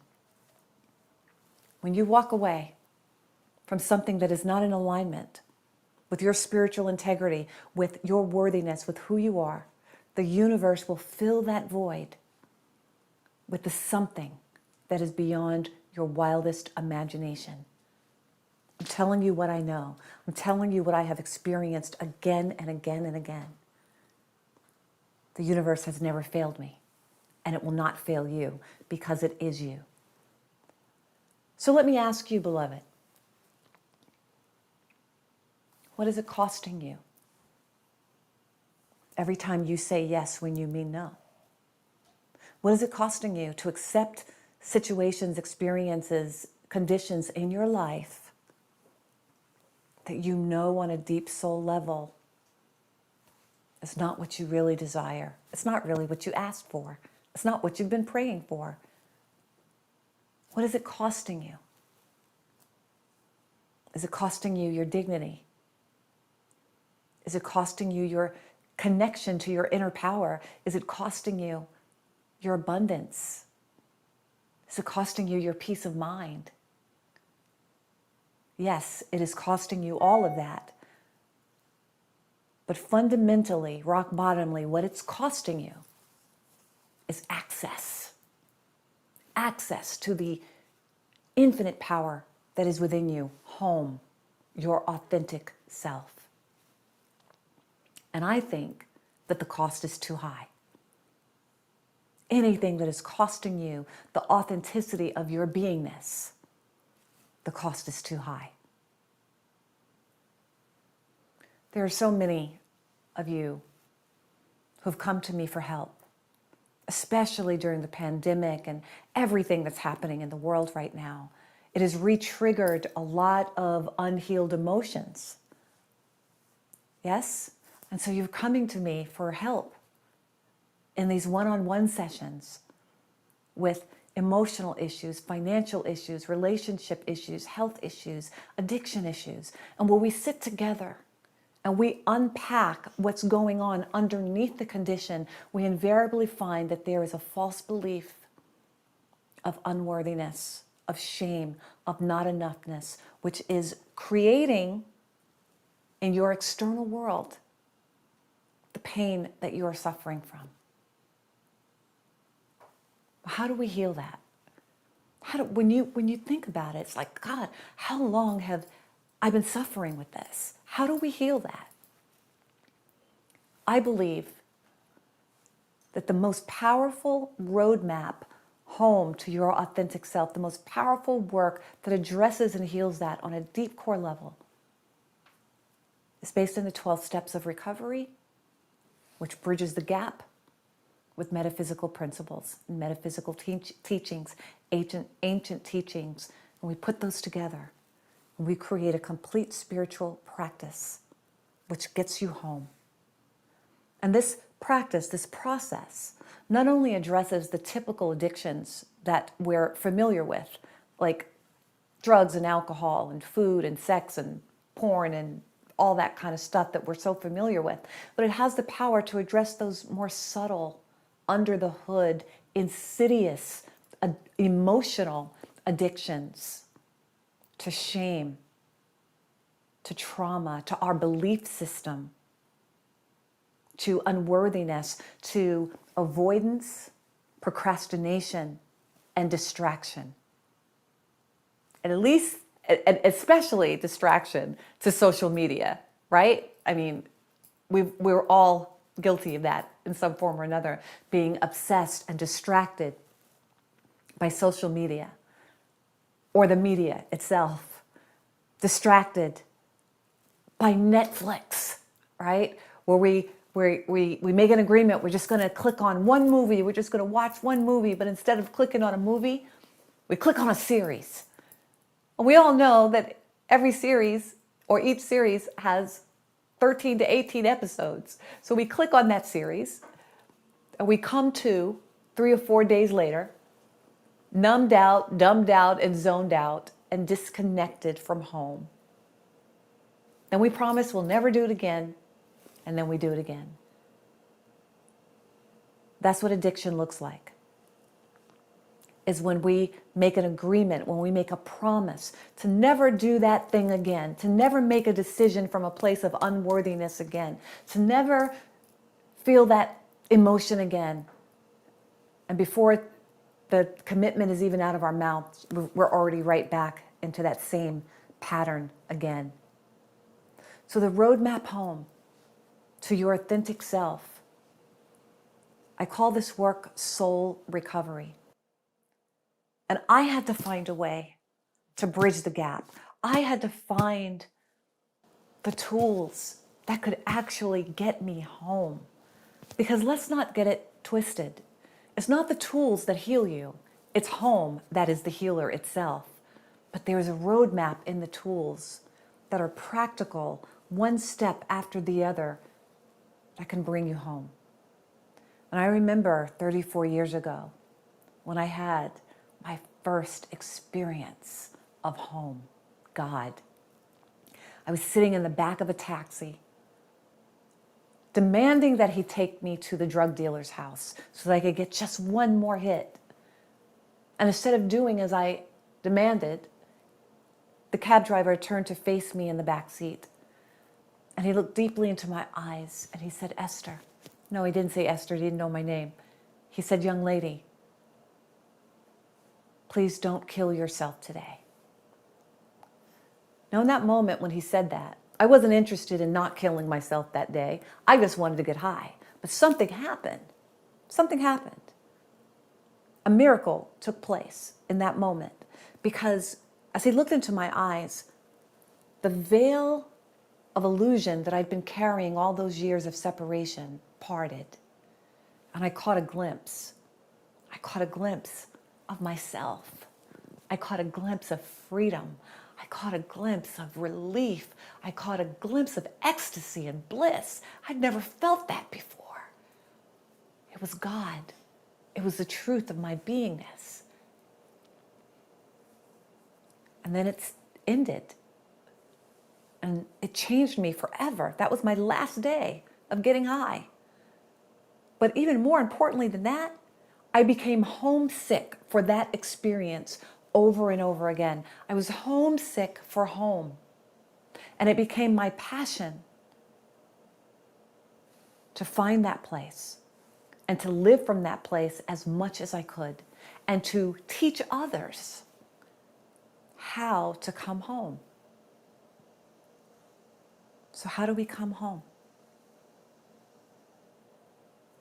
When you walk away from something that is not in alignment with your spiritual integrity, with your worthiness, with who you are, the universe will fill that void with the something that is beyond your wildest imagination. I'm telling you what I know. I'm telling you what I have experienced again and again and again. The universe has never failed me, and it will not fail you because it is you. So let me ask you, beloved, what is it costing you every time you say yes when you mean no? What is it costing you to accept situations, experiences, conditions in your life that you know on a deep soul level is not what you really desire? It's not really what you asked for. It's not what you've been praying for. What is it costing you? Is it costing you your dignity? Is it costing you your connection to your inner power? Is it costing you your abundance? Is it costing you your peace of mind? Yes, it is costing you all of that. But fundamentally, rock bottomly, what it's costing you is access. Access to the infinite power that is within you, home, your authentic self. And I think that the cost is too high. Anything that is costing you the authenticity of your beingness, the cost is too high. There are so many of you who have come to me for help, especially during the pandemic and everything that's happening in the world right now. It has re-triggered a lot of unhealed emotions. Yes? And so you're coming to me for help in these one-on-one sessions with emotional issues, financial issues, relationship issues, health issues, addiction issues. And when we sit together and we unpack what's going on underneath the condition, we invariably find that there is a false belief of unworthiness, of shame, of not enoughness, which is creating in your external world the pain that you are suffering from. How do we heal that? When you think about it, it's like, God, how long have I been suffering with this? How do we heal that? I believe that the most powerful roadmap home to your authentic self, the most powerful work that addresses and heals that on a deep core level, is based on the 12 steps of recovery, which bridges the gap with metaphysical principles and metaphysical teachings, ancient teachings. And we put those together and we create a complete spiritual practice which gets you home. And this practice, this process, not only addresses the typical addictions that we're familiar with, like drugs and alcohol and food and sex and porn and all that kind of stuff that we're so familiar with, but it has the power to address those more subtle, under the hood, insidious, emotional addictions to shame, to trauma, to our belief system, to unworthiness, to avoidance, procrastination, and distraction. And at least, and especially distraction to social media, right? I mean, we're all guilty of that in some form or another, being obsessed and distracted by social media or the media itself, distracted by Netflix, right? Where we make an agreement, we're just going to click on one movie, we're just going to watch one movie, but instead of clicking on a movie, we click on a series. And we all know that every series or each series has 13 to 18 episodes. So we click on that series and we come to 3 or 4 days later, numbed out, dumbed out, and zoned out and disconnected from home. And we promise we'll never do it again, and then we do it again. That's what addiction looks like. Is when we make an agreement, when we make a promise to never do that thing again, to never make a decision from a place of unworthiness again, to never feel that emotion again. And before the commitment is even out of our mouths, we're already right back into that same pattern again. So the roadmap home to your authentic self, I call this work soul recovery. And I had to find a way to bridge the gap. I had to find the tools that could actually get me home. Because let's not get it twisted. It's not the tools that heal you. It's home that is the healer itself. But there's a roadmap in the tools that are practical, one step after the other, that can bring you home. And I remember 34 years ago when I had my first experience of home, God. I was sitting in the back of a taxi, demanding that he take me to the drug dealer's house so that I could get just one more hit. And instead of doing as I demanded, the cab driver turned to face me in the back seat. And he looked deeply into my eyes and he said, Esther. No, he didn't say Esther, he didn't know my name. He said, young lady, please don't kill yourself today. Now, in that moment when he said that, I wasn't interested in not killing myself that day. I just wanted to get high. But something happened. Something happened. A miracle took place in that moment because as he looked into my eyes, the veil of illusion that I'd been carrying all those years of separation parted. And I caught a glimpse. I caught a glimpse of myself. I caught a glimpse of freedom. I caught a glimpse of relief. I caught a glimpse of ecstasy and bliss. I'd never felt that before. It was God. It was the truth of my beingness. And then it ended. And it changed me forever. That was my last day of getting high. But even more importantly than that, I became homesick for that experience over and over again. I was homesick for home. And it became my passion to find that place and to live from that place as much as I could and to teach others how to come home. So how do we come home?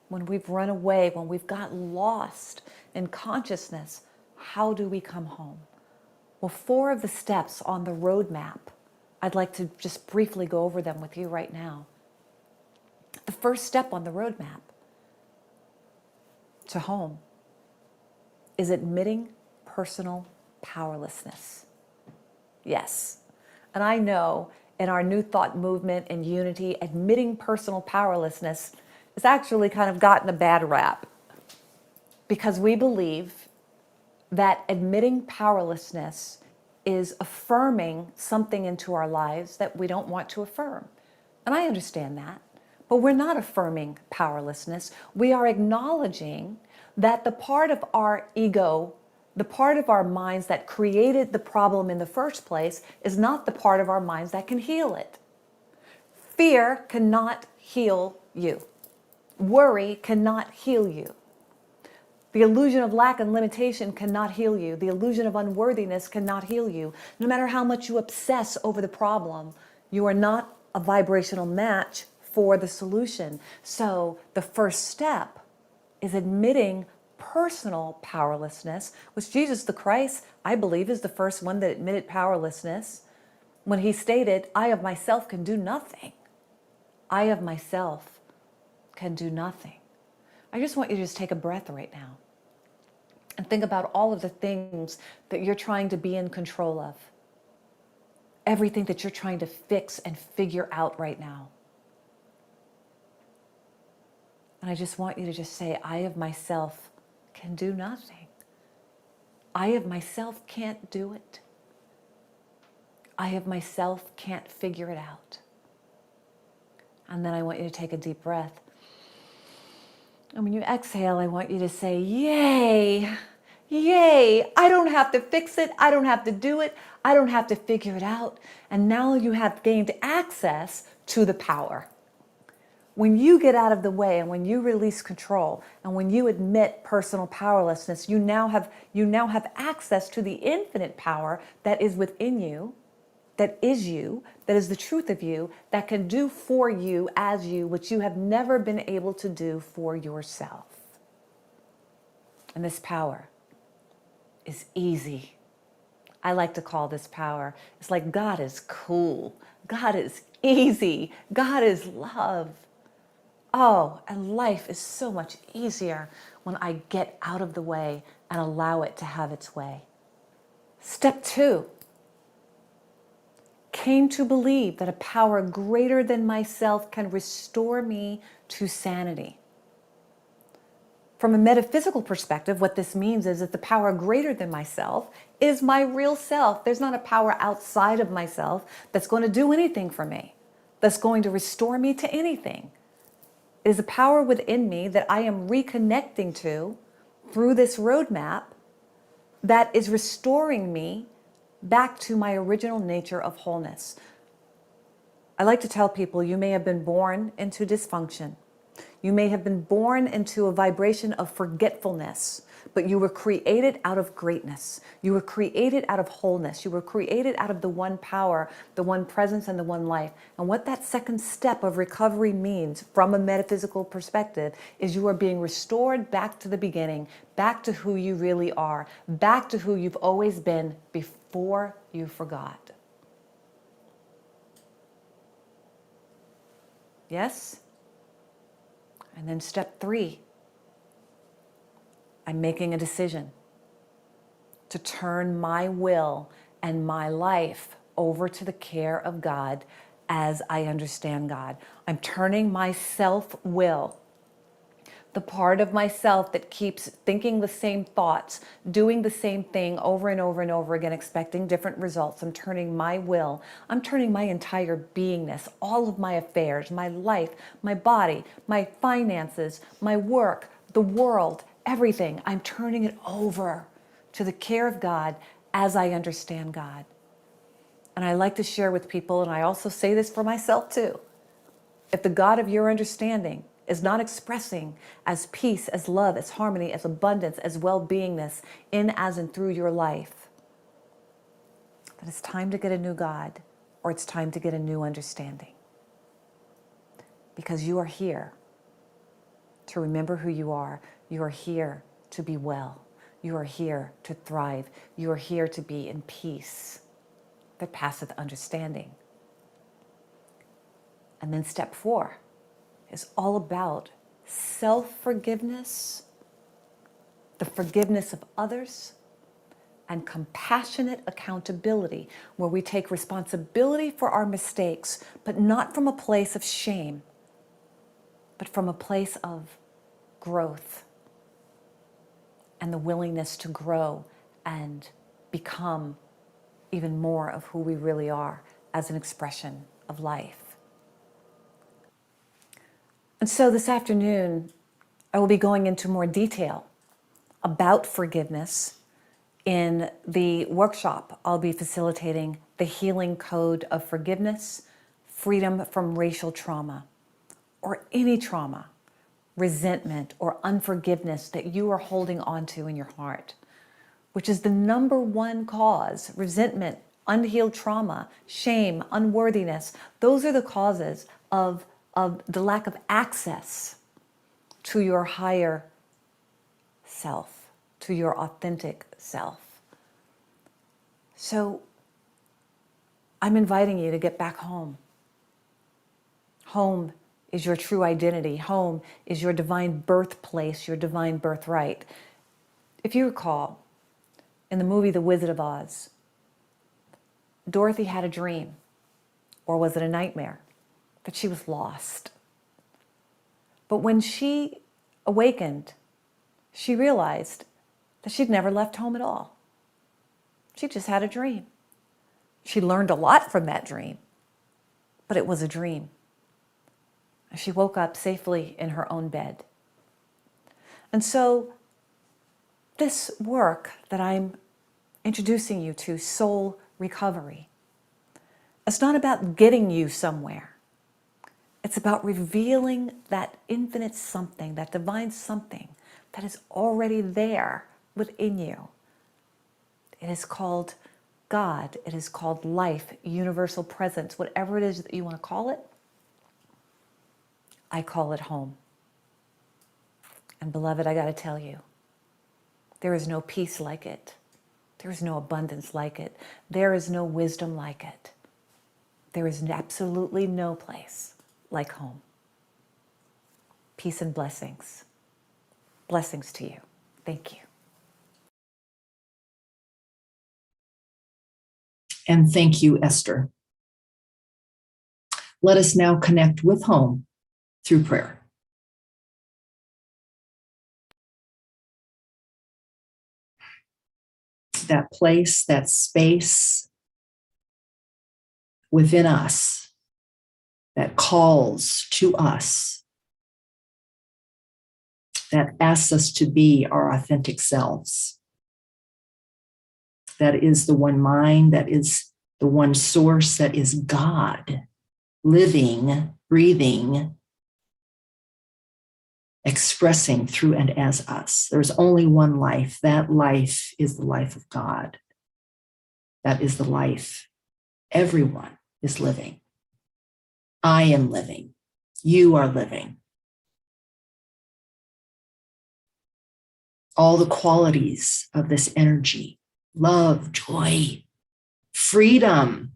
When we've run away, when we've got lost in consciousness, how do we come home? Well, 4 of the steps on the roadmap, I'd like to just briefly go over them with you right now. The first step on the roadmap to home is admitting personal powerlessness. Yes, and I know in our New Thought movement and unity, admitting personal powerlessness has actually kind of gotten a bad rap because we believe that admitting powerlessness is affirming something into our lives that we don't want to affirm. And I understand that, but we're not affirming powerlessness. We are acknowledging that the part of our ego, the part of our minds that created the problem in the first place is not the part of our minds that can heal it. Fear cannot heal you. Worry cannot heal you. The illusion of lack and limitation cannot heal you. The illusion of unworthiness cannot heal you. No matter how much you obsess over the problem, you are not a vibrational match for the solution. So the first step is admitting personal powerlessness, which Jesus the Christ, I believe, is the first one that admitted powerlessness when he stated, I of myself can do nothing. I of myself can do nothing. I just want you to just take a breath right now and think about all of the things that you're trying to be in control of. Everything that you're trying to fix and figure out right now. And I just want you to just say, I of myself can do nothing. I of myself can't do it. I of myself can't figure it out. And then I want you to take a deep breath. And when you exhale, I want you to say, yay, yay. I don't have to fix it. I don't have to do it. I don't have to figure it out. And now you have gained access to the power. When you get out of the way and when you release control and when you admit personal powerlessness, you now have access to the infinite power that is within you, that is you, that is the truth of you, that can do for you as you, which you have never been able to do for yourself. And this power is easy. I like to call this power, it's like God is cool. God is easy. God is love. Oh, and life is so much easier when I get out of the way and allow it to have its way. Step 2. Came to believe that a power greater than myself can restore me to sanity. From a metaphysical perspective, what this means is that the power greater than myself is my real self. There's not a power outside of myself that's going to do anything for me, that's going to restore me to anything. It is a power within me that I am reconnecting to through this roadmap that is restoring me back to my original nature of wholeness. I like to tell people, you may have been born into dysfunction. You may have been born into a vibration of forgetfulness, but you were created out of greatness. You were created out of wholeness. You were created out of the one power, the one presence, and the one life. And what that second step of recovery means from a metaphysical perspective is you are being restored back to the beginning, back to who you really are, back to who you've always been before you forgot. Yes? And then step 3, I'm making a decision to turn my will and my life over to the care of God as I understand God. I'm turning my self-will, the part of myself that keeps thinking the same thoughts, doing the same thing over and over and over again, expecting different results. I'm turning my will, I'm turning my entire beingness, all of my affairs, my life, my body, my finances, my work, the world, everything. I'm turning it over to the care of God as I understand God. And I like to share with people, and I also say this for myself too, if the God of your understanding is not expressing as peace, as love, as harmony, as abundance, as well-beingness in, as, and through your life, then it's time to get a new God, or it's time to get a new understanding. Because you are here to remember who you are. You are here to be well. You are here to thrive. You are here to be in peace that passeth understanding. And then step 4 is all about self-forgiveness, the forgiveness of others, and compassionate accountability, where we take responsibility for our mistakes, but not from a place of shame, but from a place of growth and the willingness to grow and become even more of who we really are as an expression of life. And so this afternoon, I will be going into more detail about forgiveness in the workshop I'll be facilitating, The Healing Code of Forgiveness, Freedom from Racial Trauma, or any trauma resentment or unforgiveness that you are holding on to in your heart, which is the number one cause. Resentment, unhealed trauma, shame, unworthiness, those are the causes of the lack of access to your higher self, to your authentic self. So I'm inviting you to get back home. Home is your true identity. Home is your divine birthplace, your divine birthright. If you recall, in the movie The Wizard of Oz, Dorothy had a dream, or was it a nightmare, that she was lost. But when she awakened, she realized that she'd never left home at all. She just had a dream. She learned a lot from that dream, but it was a dream. She woke up safely in her own bed. And so this work that I'm introducing you to, soul recovery, it's not about getting you somewhere. It's about revealing that infinite something, that divine something that is already there within you. It is called God. It is called life, universal presence, whatever it is that you want to call it. I call it home. And beloved, I got to tell you, there is no peace like it. There is no abundance like it. There is no wisdom like it. There is absolutely no place like home. Peace and blessings. Blessings to you. Thank you. And thank you, Esther. Let us now connect with home through prayer. That place, that space within us that calls to us, that asks us to be our authentic selves. That is the one mind, that is the one source, that is God, living, breathing, expressing through and as us. There's only one life. That life is the life of God. That is the life everyone is living. I am living. You are living. All the qualities of this energy, love, joy, freedom,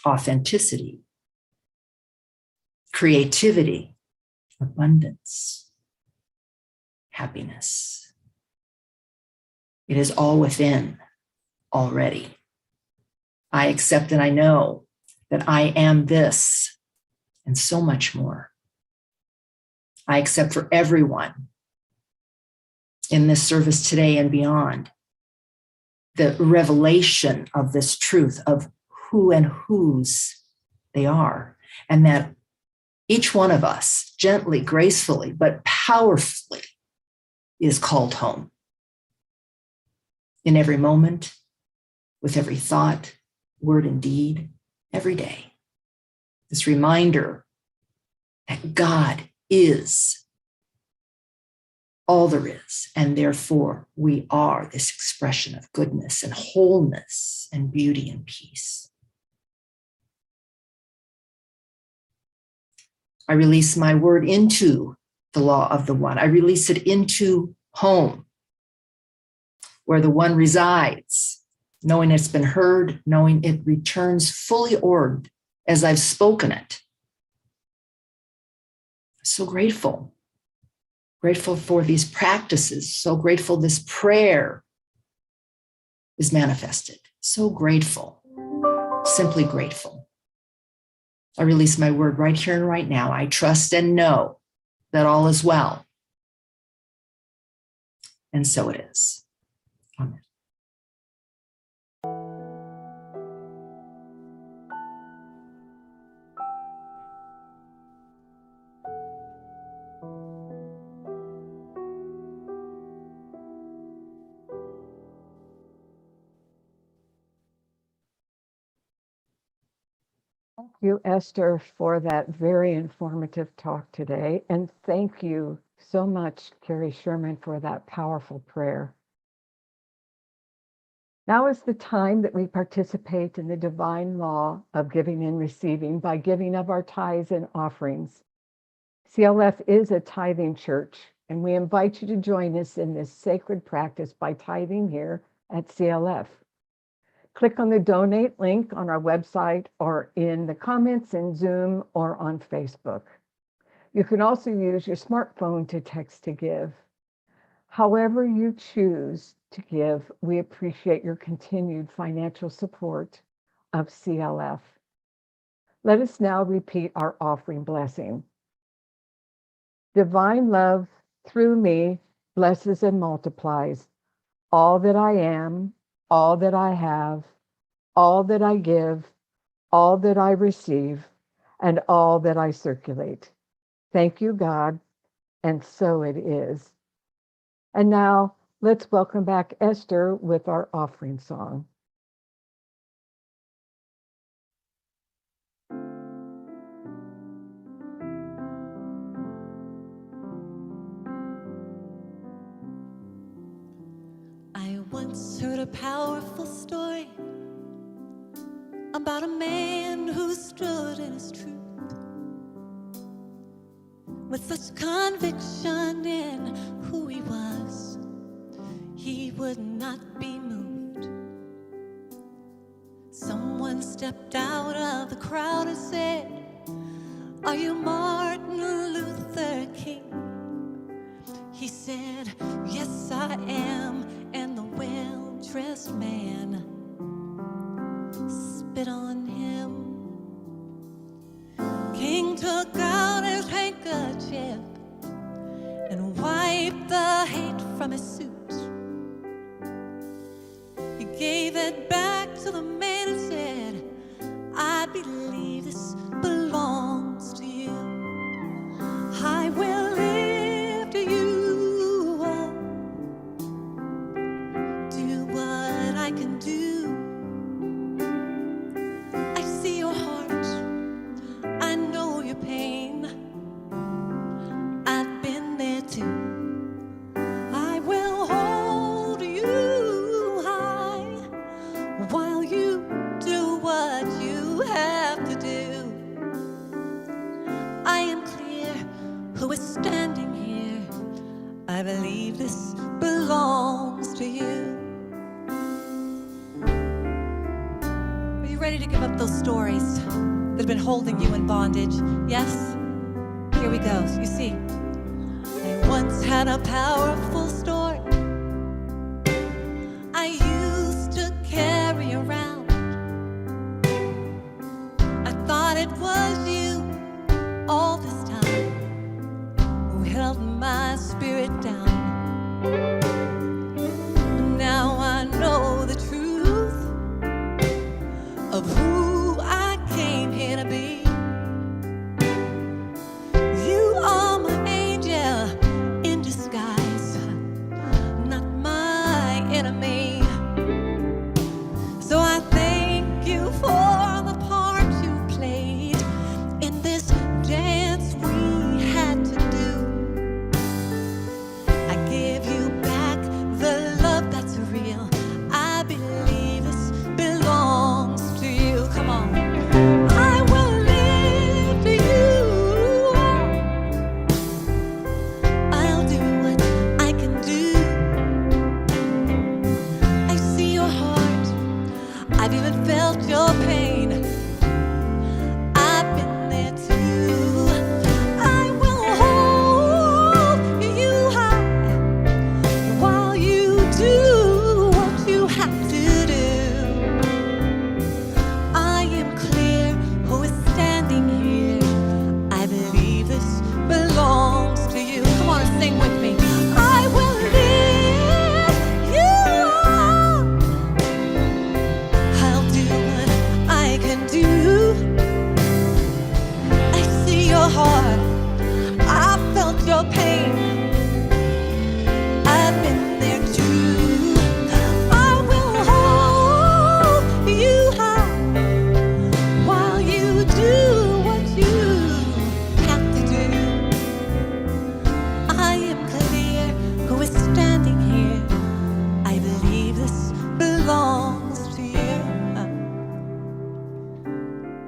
authenticity, creativity, abundance, happiness. It is all within already. I accept and I know that I am this and so much more. I accept for everyone in this service today and beyond the revelation of this truth of who and whose they are, and that each one of us, gently, gracefully, but powerfully, is called home. In every moment, with every thought, word, and deed, every day. This reminder that God is all there is, and therefore we are this expression of goodness and wholeness and beauty and peace. I release my word into the law of the one. I release it into home, where the one resides, knowing it's been heard, knowing it returns fully orbed as I've spoken it. So grateful for these practices, so grateful this prayer is manifested. So grateful, simply grateful. I release my word right here and right now. I trust and know that all is well. And so it is. Amen. Thank you, Esther, for that very informative talk today. And thank you so much, Carrie Sherman, for that powerful prayer. Now is the time that we participate in the divine law of giving and receiving by giving of our tithes and offerings. CLF is a tithing church, and we invite you to join us in this sacred practice by tithing here at CLF. Click on the donate link on our website or in the comments in Zoom or on Facebook. You can also use your smartphone to text to give. However you choose to give, we appreciate your continued financial support of CLF. Let us now repeat our offering blessing. Divine love through me blesses and multiplies all that I am, all that I have, all that I give, all that I receive, and all that I circulate. Thank you, God, and so it is. And now let's welcome back Esther with our offering song. I once heard a powerful story about a man who stood in his truth with such conviction in who he was, he would not be moved. Someone stepped out of the crowd and said, "Are you Martin Luther King?" He said, "Yes, I am," and the well-dressed man spit on him. King took out his handkerchief and wiped the hate from his suit. He gave it back to the man and said, "I believe this belongs to you. I will lift you up, do what I can do. I see your heart, I know your pain. I've been there too. I will hold you high while you do what you have to do. I am clear who is standing here. I believe this belongs to you." Are you ready to give up those stories that have been holding you in bondage? Yes? Here we go. You see, I once had a powerful story I used to carry around. I thought it was you all this time who held my spirit down. Now I know the truth of who I came here to be. You are my angel in disguise.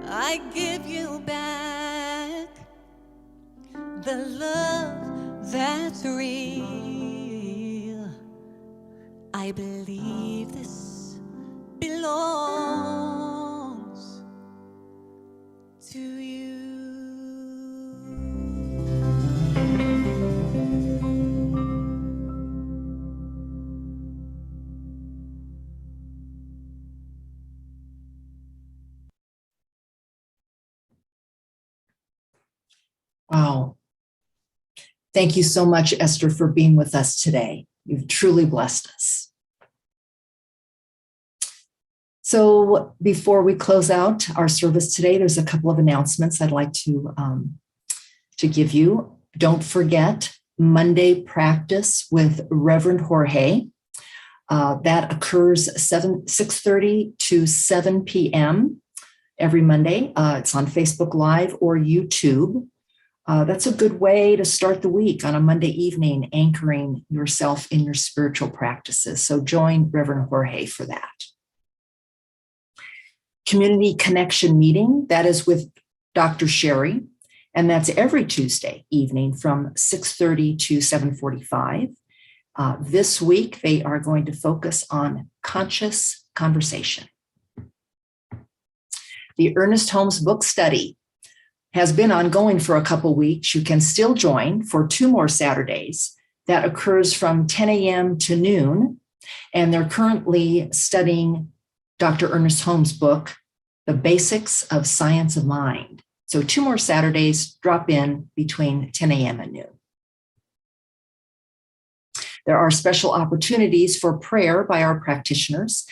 I give you back the love that's real. I believe this belongs to you. Wow. Thank you so much, Esther, for being with us today. You've truly blessed us. So before we close out our service today, there's a couple of announcements I'd like to give you. Don't forget Monday practice with Reverend Jorge. That occurs 6:30 to 7 p.m. every Monday. It's on Facebook Live or YouTube. That's a good way to start the week on a Monday evening, anchoring yourself in your spiritual practices. So join Reverend Jorge for that. Community Connection Meeting, that is with Dr. Sherry, and that's every Tuesday evening from 6:30 to 7:45. This week, they are going to focus on conscious conversation. The Ernest Holmes book study has been ongoing for a couple weeks. You can still join for 2 more Saturdays. That occurs from 10 a.m. to noon, and they're currently studying Dr. Ernest Holmes' book, The Basics of Science of Mind. So 2 more Saturdays, drop in between 10 a.m. and noon. There are special opportunities for prayer by our practitioners.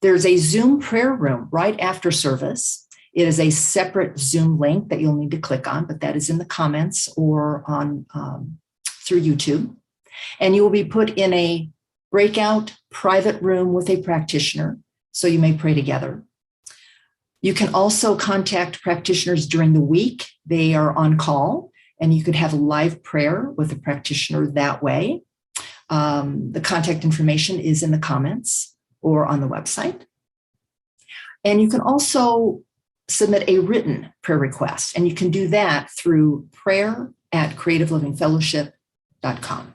There's a Zoom prayer room right after service. It is a separate Zoom link that you'll need to click on, but that is in the comments or on through YouTube. And you will be put in a breakout private room with a practitioner, so you may pray together. You can also contact practitioners during the week. They are on call, and you could have a live prayer with a practitioner that way. The contact information is in the comments or on the website. And you can also submit a written prayer request, and you can do that through prayer@creativelivingfellowship.com.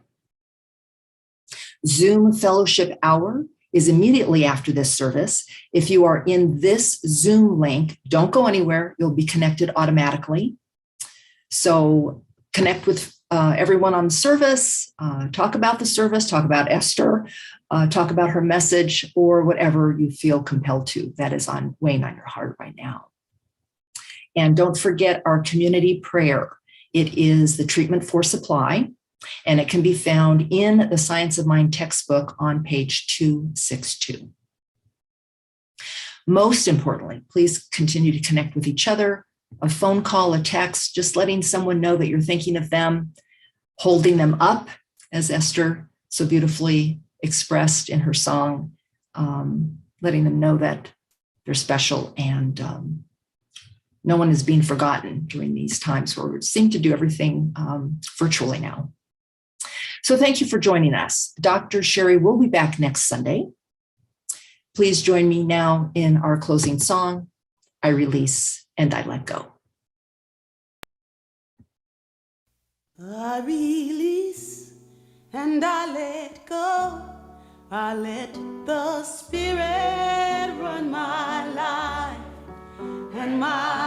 Zoom Fellowship Hour is immediately after this service. If you are in this Zoom link, don't go anywhere. You'll be connected automatically. So connect with everyone on the service, talk about the service, talk about Esther, talk about her message, or whatever you feel compelled to. That is weighing on your heart right now. And don't forget our community prayer. It is the treatment for supply, and it can be found in the Science of Mind textbook on page 262. Most importantly, please continue to connect with each other. A phone call, a text, just letting someone know that you're thinking of them, holding them up, as Esther so beautifully expressed in her song, letting them know that they're special and no one is being forgotten during these times where we seem to do everything virtually now. So thank you for joining us. Dr. Sherry will be back next Sunday. Please join me now in our closing song, I Release and I Let Go. I release and I let go. I let the Spirit run my life and my